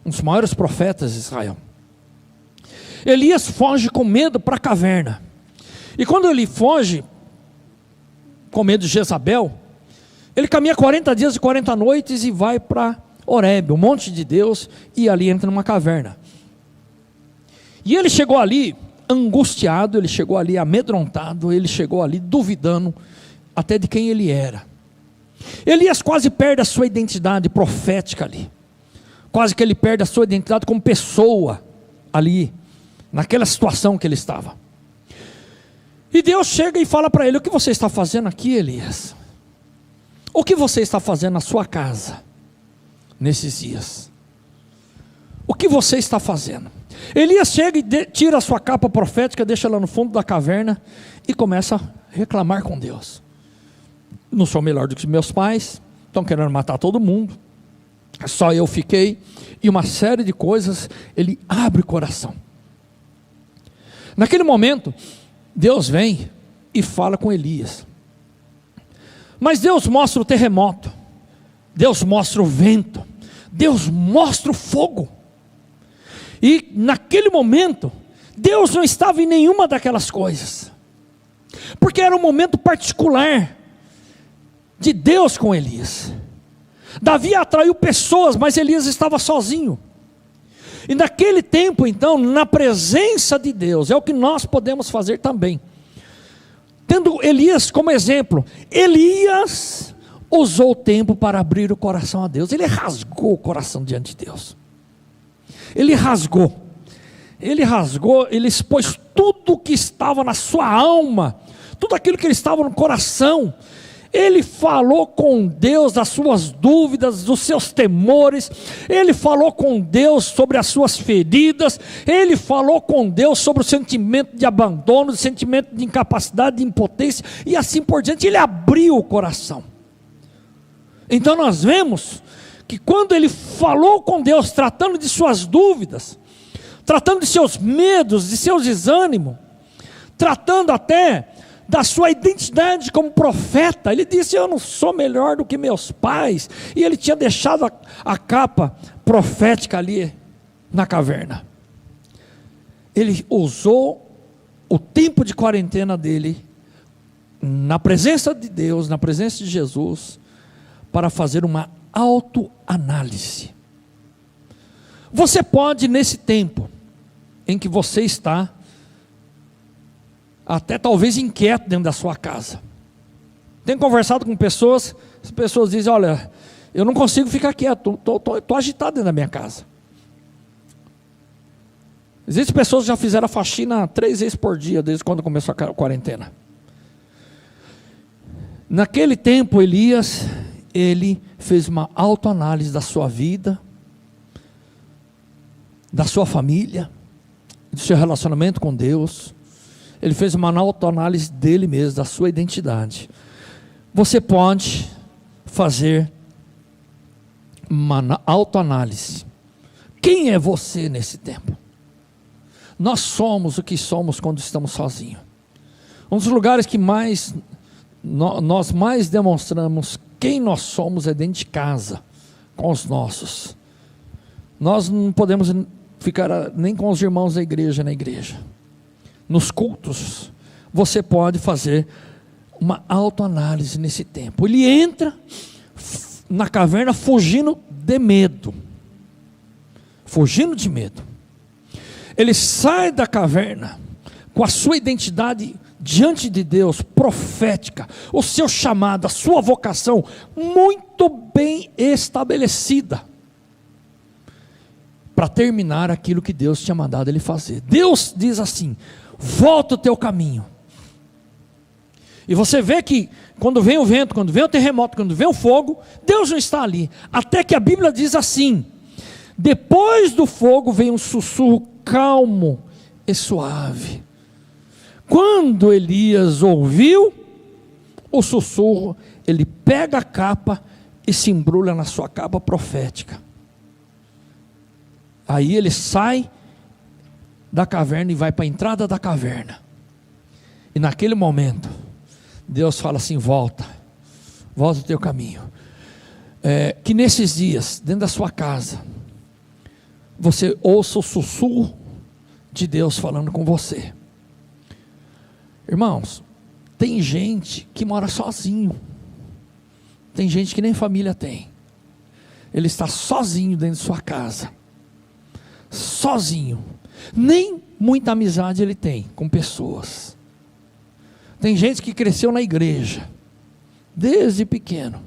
um dos maiores profetas de Israel. Elias foge com medo para a caverna. E quando ele foge com medo de Jezabel, ele caminha 40 dias e 40 noites e vai para Horebe, o monte de Deus, e ali entra numa caverna. E ele chegou ali angustiado, ele chegou ali amedrontado, ele chegou ali duvidando até de quem ele era. Elias quase perde a sua identidade profética ali, quase que ele perde a sua identidade como pessoa ali, naquela situação que ele estava. E Deus chega e fala para ele: o que você está fazendo aqui, Elias? O que você está fazendo na sua casa nesses dias? O que você está fazendo? Elias chega e tira a sua capa profética, deixa ela no fundo da caverna e começa a reclamar com Deus. Não sou melhor do que meus pais, estão querendo matar todo mundo, só eu fiquei, e uma série de coisas. Ele abre o coração. Naquele momento, Deus vem e fala com Elias. Mas Deus mostra o terremoto, Deus mostra o vento, Deus mostra o fogo. E naquele momento, Deus não estava em nenhuma daquelas coisas, porque era um momento particular de Deus com Elias. Davi atraiu pessoas, mas Elias estava sozinho. E naquele tempo então, na presença de Deus, é o que nós podemos fazer também. Tendo Elias como exemplo, Elias usou o tempo para abrir o coração a Deus. Ele rasgou o coração diante de Deus. Ele rasgou, ele expôs tudo que estava na sua alma, tudo aquilo que ele estava no coração. Ele falou com Deus das suas dúvidas, dos seus temores. Ele falou com Deus sobre as suas feridas. Ele falou com Deus sobre o sentimento de abandono, o sentimento de incapacidade, de impotência, e assim por diante. Ele abriu o coração. Então nós vemos que quando ele falou com Deus, tratando de suas dúvidas, tratando de seus medos, de seus desânimos, tratando até da sua identidade como profeta, ele disse: eu não sou melhor do que meus pais. E ele tinha deixado a capa profética ali na caverna. Ele usou o tempo de quarentena dele na presença de Deus, na presença de Jesus, para fazer uma autoanálise. Você pode, nesse tempo em que você está até talvez inquieto dentro da sua casa, tenho conversado com pessoas, as pessoas dizem: olha, eu não consigo ficar quieto, estou agitado dentro da minha casa. Existem pessoas que já fizeram a faxina 3 vezes por dia, desde quando começou a quarentena. Naquele tempo, Elias, ele fez uma autoanálise da sua vida, da sua família, do seu relacionamento com Deus. Ele fez uma autoanálise dele mesmo, da sua identidade. Você pode fazer uma autoanálise. Quem é você nesse tempo? Nós somos o que somos quando estamos sozinhos. Um dos lugares que nós mais demonstramos quem nós somos é dentro de casa, com os nossos. Nós não podemos ficar nem com os irmãos da igreja na igreja. Nos cultos, você pode fazer uma autoanálise nesse tempo. Ele entra na caverna fugindo de medo. Fugindo de medo. Ele sai da caverna com a sua identidade diante de Deus, profética, o seu chamado, a sua vocação muito bem estabelecida, para terminar aquilo que Deus tinha mandado ele fazer. Deus diz assim: volta o teu caminho. E você vê que quando vem o vento, quando vem o terremoto, quando vem o fogo, Deus não está ali. Até que a Bíblia diz assim: depois do fogo vem um sussurro calmo e suave. Quando Elias ouviu o sussurro, ele pega a capa e se embrulha na sua capa profética. Aí ele sai da caverna e vai para a entrada da caverna. E naquele momento, Deus fala assim: volta o teu caminho. Que nesses dias, dentro da sua casa, você ouça o sussurro de Deus falando com você. Irmãos, tem gente que mora sozinho. Tem gente que nem família tem. Ele está sozinho dentro de sua casa. Sozinho. Nem muita amizade ele tem com pessoas. Tem gente que cresceu na igreja desde pequeno.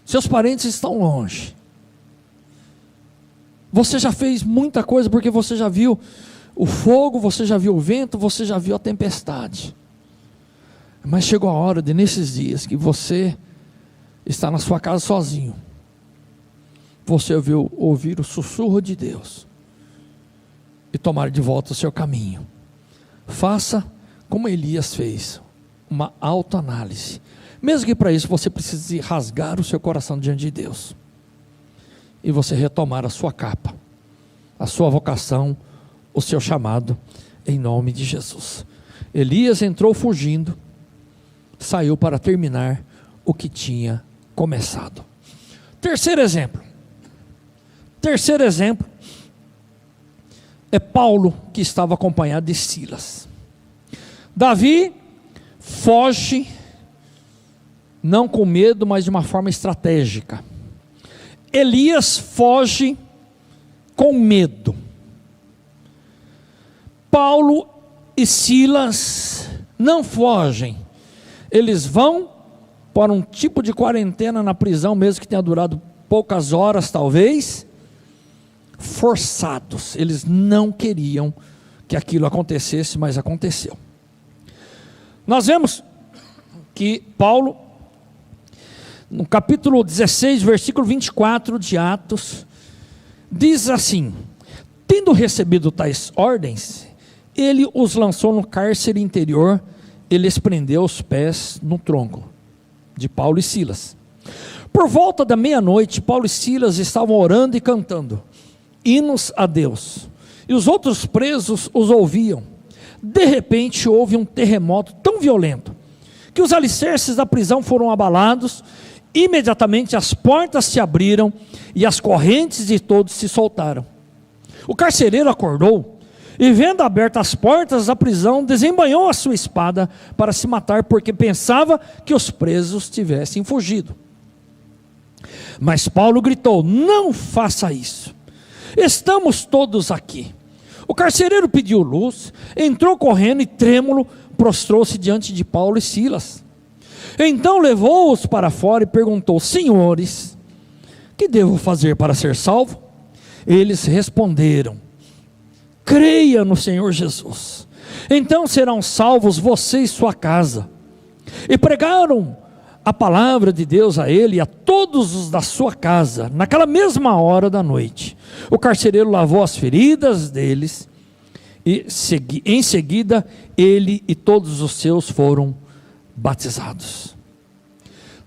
Seus parentes estão longe. Você já fez muita coisa porque você já viu o fogo, você já viu o vento, você já viu a tempestade. Mas chegou a hora de, nesses dias que você está na sua casa sozinho, você ouvir o sussurro de Deus e tomar de volta o seu caminho. Faça como Elias fez, uma autoanálise. Mesmo que para isso você precise rasgar o seu coração diante de Deus e você retomar a sua capa, a sua vocação, o seu chamado, em nome de Jesus. Elias entrou fugindo, saiu para terminar o que tinha começado. Terceiro exemplo é Paulo, que estava acompanhado de Silas. Davi foge, não com medo, mas de uma forma estratégica. Elias foge com medo. Paulo e Silas não fogem, eles vão para um tipo de quarentena na prisão, mesmo que tenha durado poucas horas talvez, forçados. Eles não queriam que aquilo acontecesse, mas aconteceu. Nós vemos que Paulo, no capítulo 16, versículo 24 de Atos, diz assim: tendo recebido tais ordens, ele os lançou no cárcere interior, ele lhes prendeu os pés no tronco de Paulo e Silas. Por volta da meia-noite, Paulo e Silas estavam orando e cantando hinos a Deus, e os outros presos os ouviam. De repente houve um terremoto tão violento, que os alicerces da prisão foram abalados. Imediatamente as portas se abriram, e as correntes de todos se soltaram. O carcereiro acordou, e vendo abertas as portas da prisão, desembainhou a sua espada para se matar, porque pensava que os presos tivessem fugido. Mas Paulo gritou: não faça isso, estamos todos aqui. O carcereiro pediu luz, entrou correndo e trêmulo, prostrou-se diante de Paulo e Silas. Então levou-os para fora e perguntou: senhores, que devo fazer para ser salvo? Eles responderam: creia no Senhor Jesus, então serão salvos você e sua casa. E pregaram a palavra de Deus a ele e a todos os da sua casa. Naquela mesma hora da noite, o carcereiro lavou as feridas deles, e em seguida ele e todos os seus foram batizados.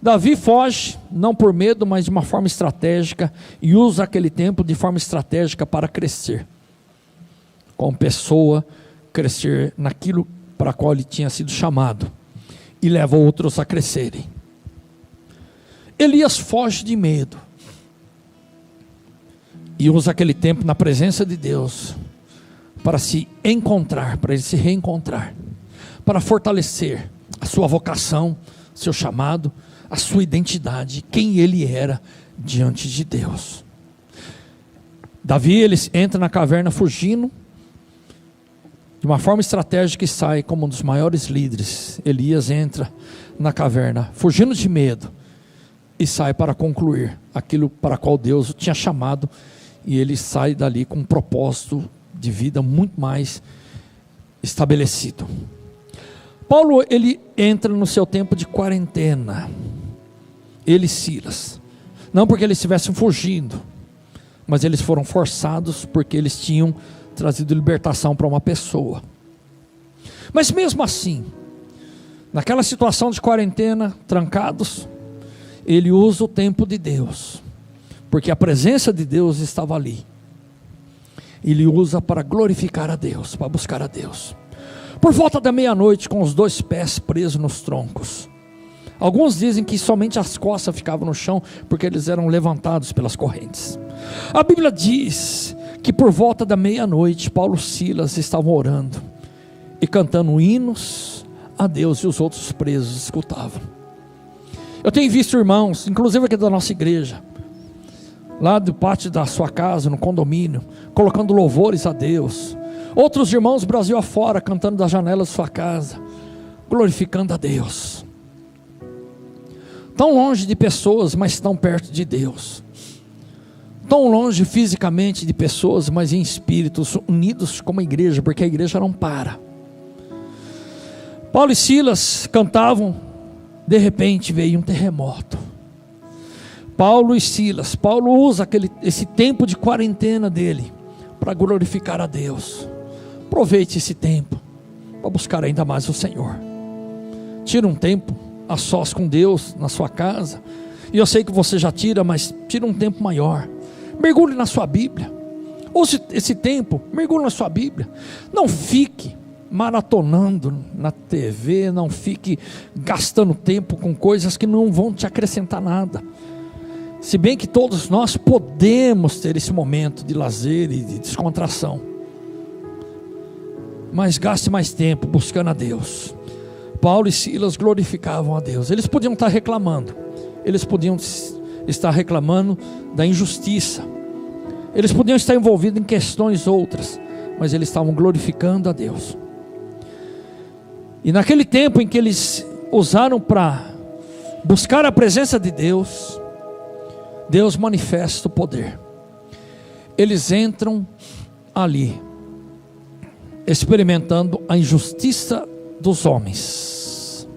Davi foge, não por medo, mas de uma forma estratégica, e usa aquele tempo de forma estratégica para crescer, como pessoa, crescer naquilo para qual ele tinha sido chamado, e leva outros a crescerem. Elias foge de medo, e usa aquele tempo na presença de Deus, para se encontrar, para ele se reencontrar, para fortalecer a sua vocação, seu chamado, a sua identidade, quem ele era diante de Deus. Davi, ele entra na caverna fugindo, de uma forma estratégica, e sai como um dos maiores líderes. Elias entra na caverna fugindo de medo, e sai para concluir aquilo para qual Deus o tinha chamado, e ele sai dali com um propósito de vida muito mais estabelecido. Paulo, ele entra no seu tempo de quarentena, ele e Silas, não porque eles estivessem fugindo, mas eles foram forçados porque eles tinham trazido libertação para uma pessoa. Mas mesmo assim, naquela situação de quarentena, trancados, ele usa o tempo de Deus, porque a presença de Deus estava ali. Ele usa para glorificar a Deus, para buscar a Deus. Por volta da meia-noite, com os 2 pés presos nos troncos. Alguns dizem que somente as costas ficavam no chão, porque eles eram levantados pelas correntes. A Bíblia diz que por volta da meia-noite, Paulo e Silas estavam orando e cantando hinos a Deus, e os outros presos escutavam. Eu tenho visto irmãos, inclusive aqui da nossa igreja, lá do pátio da sua casa, no condomínio, colocando louvores a Deus. Outros irmãos Brasil afora, cantando da janela de sua casa, glorificando a Deus. Tão longe de pessoas, mas tão perto de Deus. Tão longe fisicamente de pessoas, mas em espíritos, unidos como a igreja, porque a igreja não para. Paulo e Silas cantavam. De repente veio um terremoto. Paulo e Silas, Paulo usa esse tempo de quarentena dele para glorificar a Deus. Aproveite esse tempo para buscar ainda mais o Senhor. Tira um tempo a sós com Deus na sua casa, e eu sei que você já tira, mas tira um tempo maior. Mergulhe na sua Bíblia. Use esse tempo, mergulhe na sua Bíblia. Não fique maratonando na TV, não fique gastando tempo com coisas que não vão te acrescentar nada. Se bem que todos nós podemos ter esse momento de lazer e de descontração, mas gaste mais tempo buscando a Deus. Paulo e Silas glorificavam a Deus. Eles podiam estar reclamando, eles podiam estar reclamando da injustiça, eles podiam estar envolvidos em questões outras, mas eles estavam glorificando a Deus. E naquele tempo em que eles usaram para buscar a presença de Deus, Deus manifesta o poder. Eles entram ali, experimentando a injustiça dos homens,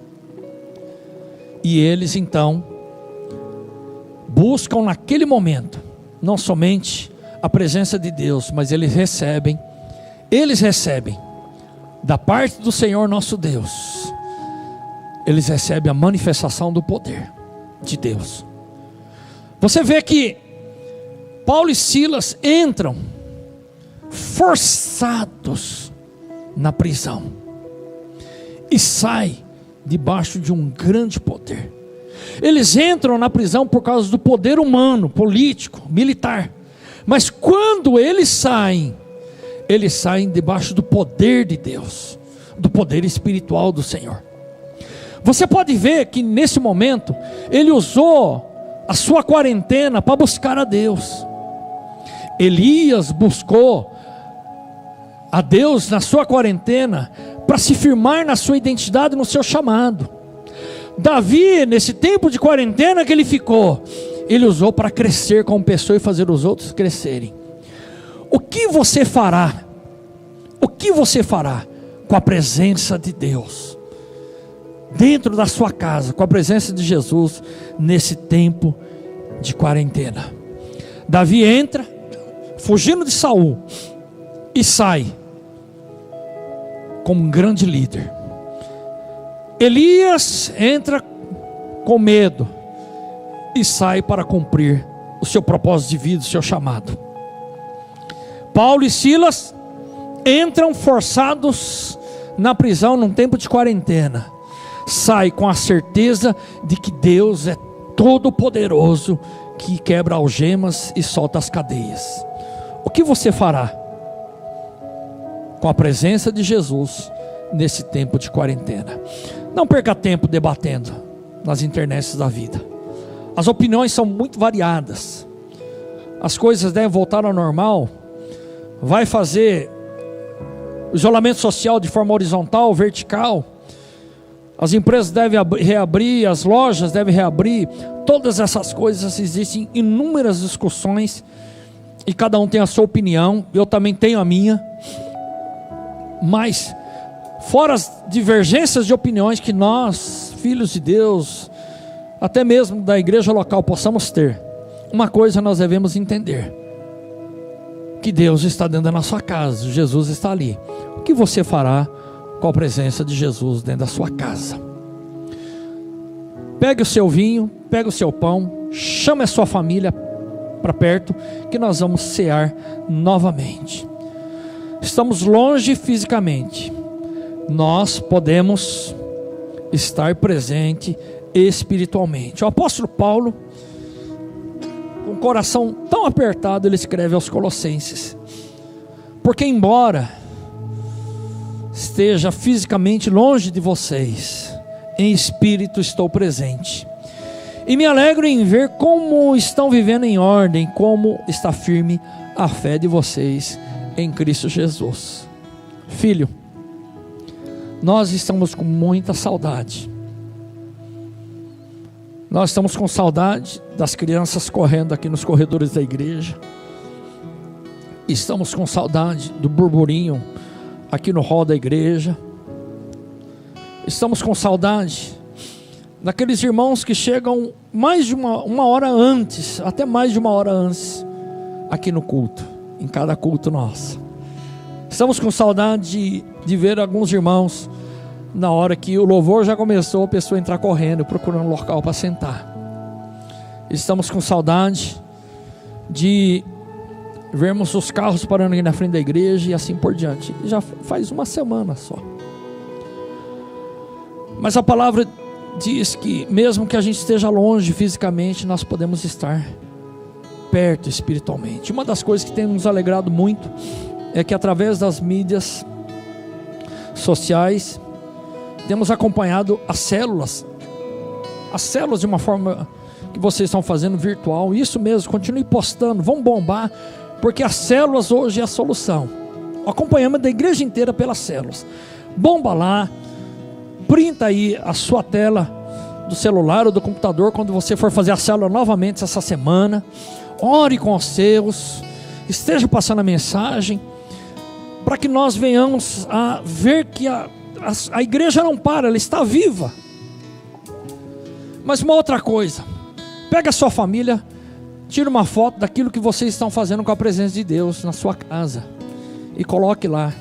e eles então buscam naquele momento, não somente a presença de Deus, mas eles recebem da parte do Senhor nosso Deus, eles recebem a manifestação do poder de Deus. Você vê que Paulo e Silas entram forçados na prisão e saem debaixo de um grande poder. Eles entram na prisão por causa do poder humano, político, militar. Mas quando eles saem debaixo do poder de Deus, do poder espiritual do Senhor. Você pode ver que nesse momento ele usou a sua quarentena para buscar a Deus. Elias buscou a Deus na sua quarentena para se firmar na sua identidade, no seu chamado. Davi, nesse tempo de quarentena que ele ficou, ele usou para crescer como pessoa e fazer os outros crescerem. O que você fará? O que você fará com a presença de Deus dentro da sua casa, com a presença de Jesus nesse tempo de quarentena? Davi entra fugindo de Saul e sai como um grande líder. Elias entra com medo e sai para cumprir o seu propósito de vida, o seu chamado. Paulo e Silas entram forçados na prisão num tempo de quarentena. Sai com a certeza de que Deus é todo poderoso, que quebra algemas e solta as cadeias. O que você fará com a presença de Jesus nesse tempo de quarentena? Não perca tempo debatendo nas internets da vida. As opiniões são muito variadas. As coisas devem voltar ao normal. Vai fazer o isolamento social de forma horizontal, vertical. As empresas devem reabrir, as lojas devem reabrir. Todas essas coisas, existem inúmeras discussões e cada um tem a sua opinião. Eu também tenho a minha. Mas fora as divergências de opiniões que nós, filhos de Deus, até mesmo da igreja local, possamos ter, uma coisa nós devemos entender: que Deus está dentro da nossa casa, Jesus está ali. O que você fará com a presença de Jesus dentro da sua casa? Pegue o seu vinho, pegue o seu pão, chame a sua família para perto, que nós vamos cear novamente. Estamos longe fisicamente, nós podemos estar presente espiritualmente. O apóstolo Paulo, com o coração tão apertado, ele escreve aos Colossenses: porque embora esteja fisicamente longe de vocês, em espírito estou presente, e me alegro em ver como estão vivendo em ordem, como está firme a fé de vocês em Cristo Jesus. Filho, nós estamos com muita saudade. Nós estamos com saudade das crianças correndo aqui nos corredores da igreja. Estamos com saudade do burburinho aqui no hall da igreja. Estamos com saudade daqueles irmãos que chegam mais de uma hora antes, até mais de uma hora antes, aqui no culto, em cada culto nosso. Estamos com saudade de ver alguns irmãos, na hora que o louvor já começou, a pessoa entrar correndo, procurando um local para sentar. Estamos com saudade de vermos os carros parando aqui na frente da igreja e assim por diante. Já faz uma semana só. Mas a palavra diz que mesmo que a gente esteja longe fisicamente, nós podemos estar perto espiritualmente. Uma das coisas que tem nos alegrado muito é que através das mídias sociais temos acompanhado as células de uma forma que vocês estão fazendo virtual. Isso mesmo, continue postando, vão bombar, porque as células hoje é a solução. O acompanhamento da igreja inteira pelas células. Bomba lá, printa aí a sua tela do celular ou do computador quando você for fazer a célula novamente essa semana. Ore com os seus, esteja passando a mensagem, para que nós venhamos a ver que a igreja não para, ela está viva. Mas uma outra coisa, pega a sua família, tira uma foto daquilo que vocês estão fazendo com a presença de Deus na sua casa e coloque lá.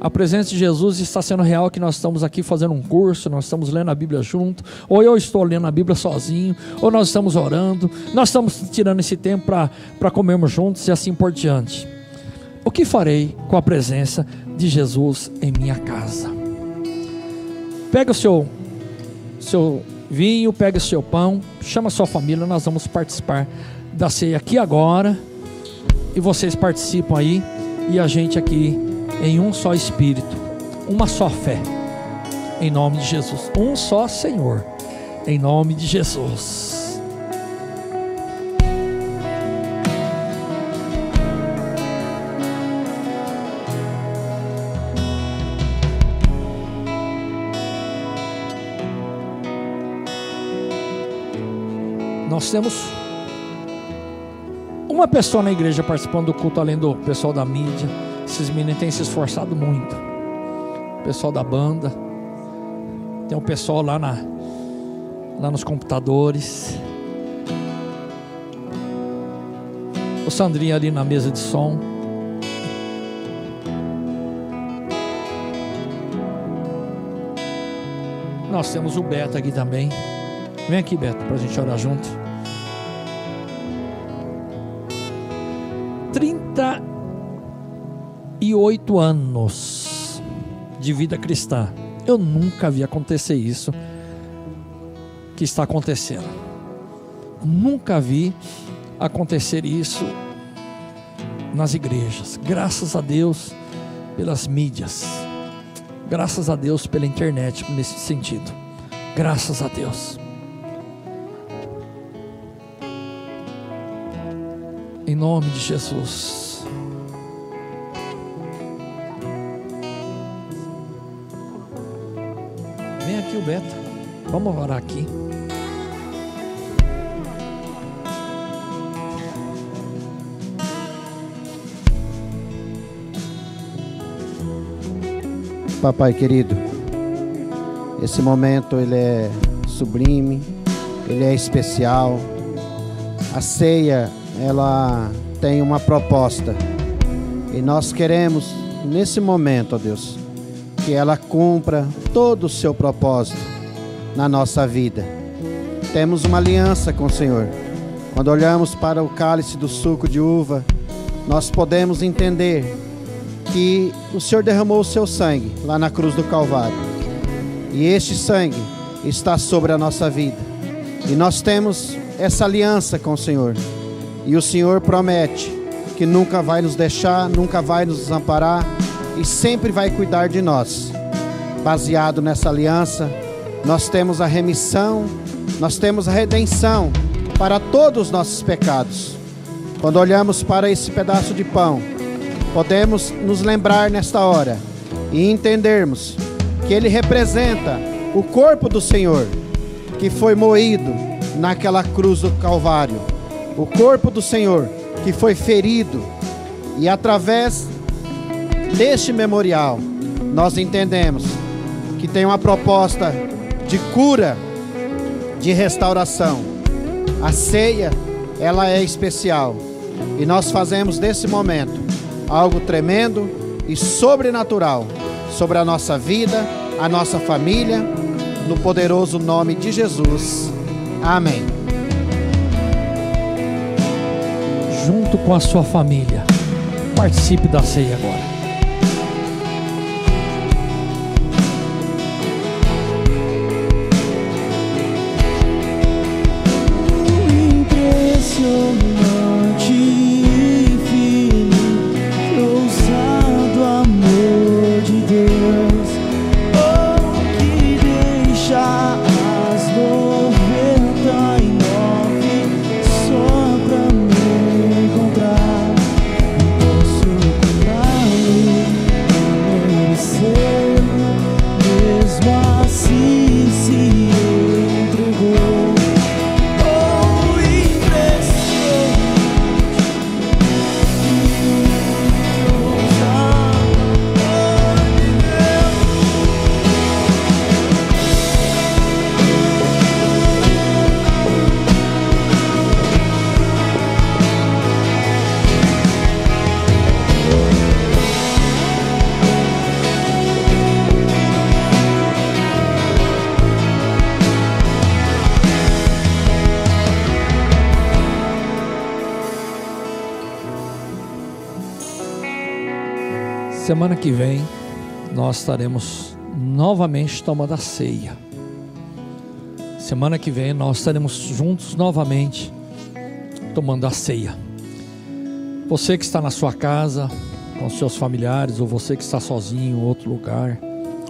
A presença de Jesus está sendo real, que nós estamos aqui fazendo um curso, nós estamos lendo a Bíblia junto, ou eu estou lendo a Bíblia sozinho, ou nós estamos orando, nós estamos tirando esse tempo para comermos juntos e assim por diante. O que farei com a presença de Jesus em minha casa? Pega o seu vinho, pega o seu pão, chama a sua família, nós vamos participar da ceia aqui agora, e vocês participam aí, e a gente aqui em um só Espírito, uma só fé, em nome de Jesus, um só Senhor, em nome de Jesus. Nós temos uma pessoa na igreja participando do culto, além do pessoal da mídia. Esses meninos têm se esforçado muito. O pessoal da banda, tem o pessoal lá nos computadores, o Sandrinho ali na mesa de som. Nós temos o Beto aqui também. Vem aqui, Beto, para a gente orar junto. 38 anos de vida cristã. Eu nunca vi acontecer isso que está acontecendo. Nunca vi acontecer isso nas igrejas. Graças a Deus pelas mídias. Graças a Deus pela internet nesse sentido. Graças a Deus. Em nome de Jesus. Vem aqui o Beto. Vamos orar aqui. Papai querido, esse momento ele é sublime, ele é especial. A ceia, ela tem uma proposta, e nós queremos nesse momento, ó Deus, que ela cumpra todo o seu propósito na nossa vida. Temos uma aliança com o Senhor. Quando olhamos para o cálice do suco de uva, nós podemos entender que o Senhor derramou o seu sangue lá na cruz do Calvário, e este sangue está sobre a nossa vida, e nós temos essa aliança com o Senhor, e o Senhor promete que nunca vai nos deixar, nunca vai nos desamparar, e sempre vai cuidar de nós. Baseado nessa aliança, nós temos a remissão, nós temos a redenção para todos os nossos pecados. Quando olhamos para esse pedaço de pão, podemos nos lembrar nesta hora e entendermos que ele representa o corpo do Senhor, que foi moído naquela cruz do Calvário, o corpo do Senhor que foi ferido, e através deste memorial nós entendemos que tem uma proposta de cura, de restauração. A ceia, ela é especial, e nós fazemos desse momento algo tremendo e sobrenatural sobre a nossa vida, a nossa família, no poderoso nome de Jesus. Amém. Junto com a sua família, participe da ceia agora. Só pra me encontrar, posso semana que vem nós estaremos novamente tomando a ceia. Semana que vem nós estaremos juntos novamente tomando a ceia. Você que está na sua casa com seus familiares, ou você que está sozinho em outro lugar,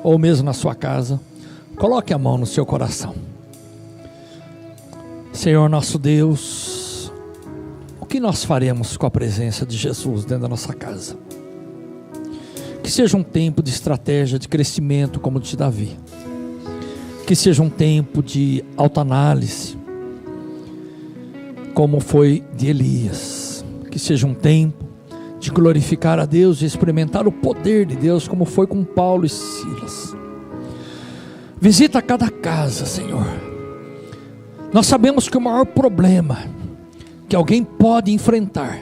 ou mesmo na sua casa, coloque a mão no seu coração. Senhor nosso Deus, o que nós faremos com a presença de Jesus dentro da nossa casa? Que seja um tempo de estratégia, de crescimento como o de Davi. Que seja um tempo de autoanálise, como foi de Elias. Que seja um tempo de glorificar a Deus e experimentar o poder de Deus, como foi com Paulo e Silas. Visita cada casa, Senhor. Nós sabemos que o maior problema que alguém pode enfrentar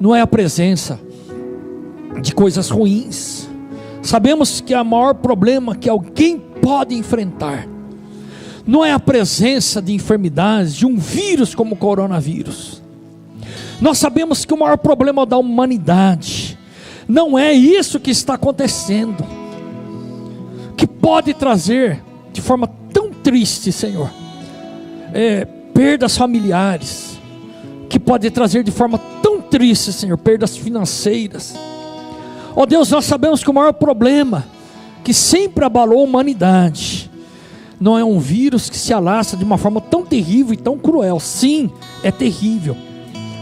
não é a presença de coisas ruins. Sabemos que o maior problema que alguém pode enfrentar não é a presença de enfermidades, de um vírus como o coronavírus. Nós sabemos que o maior problema da humanidade não é isso que está acontecendo, que pode trazer de forma tão triste, Senhor, perdas familiares, que pode trazer de forma tão triste, Senhor, perdas financeiras. Ó Deus, nós sabemos que o maior problema que sempre abalou a humanidade não é um vírus que se alastra de uma forma tão terrível e tão cruel. Sim, é terrível,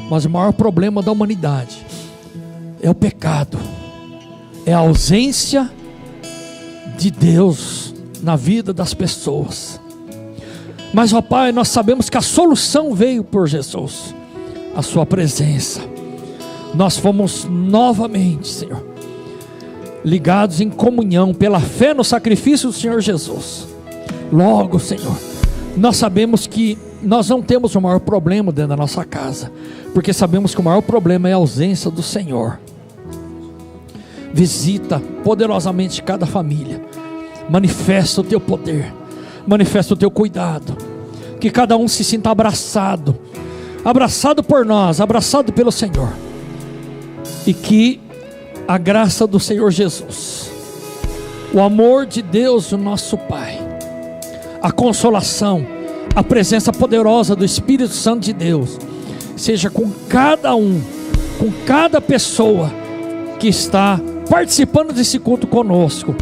mas o maior problema da humanidade é o pecado, é a ausência de Deus na vida das pessoas. Mas, ó Pai, nós sabemos que a solução veio por Jesus, a sua presença. Nós fomos novamente, Senhor, ligados em comunhão pela fé no sacrifício do Senhor Jesus. Logo, Senhor, nós sabemos que nós não temos o maior problema dentro da nossa casa, porque sabemos que o maior problema é a ausência do Senhor. Visita poderosamente cada família, manifesta o teu poder, manifesta o teu cuidado, que cada um se sinta abraçado por nós, abraçado pelo Senhor, e que a graça do Senhor Jesus, o amor de Deus, o nosso Pai, a consolação, a presença poderosa do Espírito Santo de Deus, seja com cada um, com cada pessoa que está participando desse culto conosco,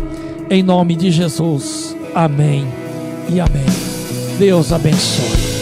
em nome de Jesus, amém e amém. Deus abençoe.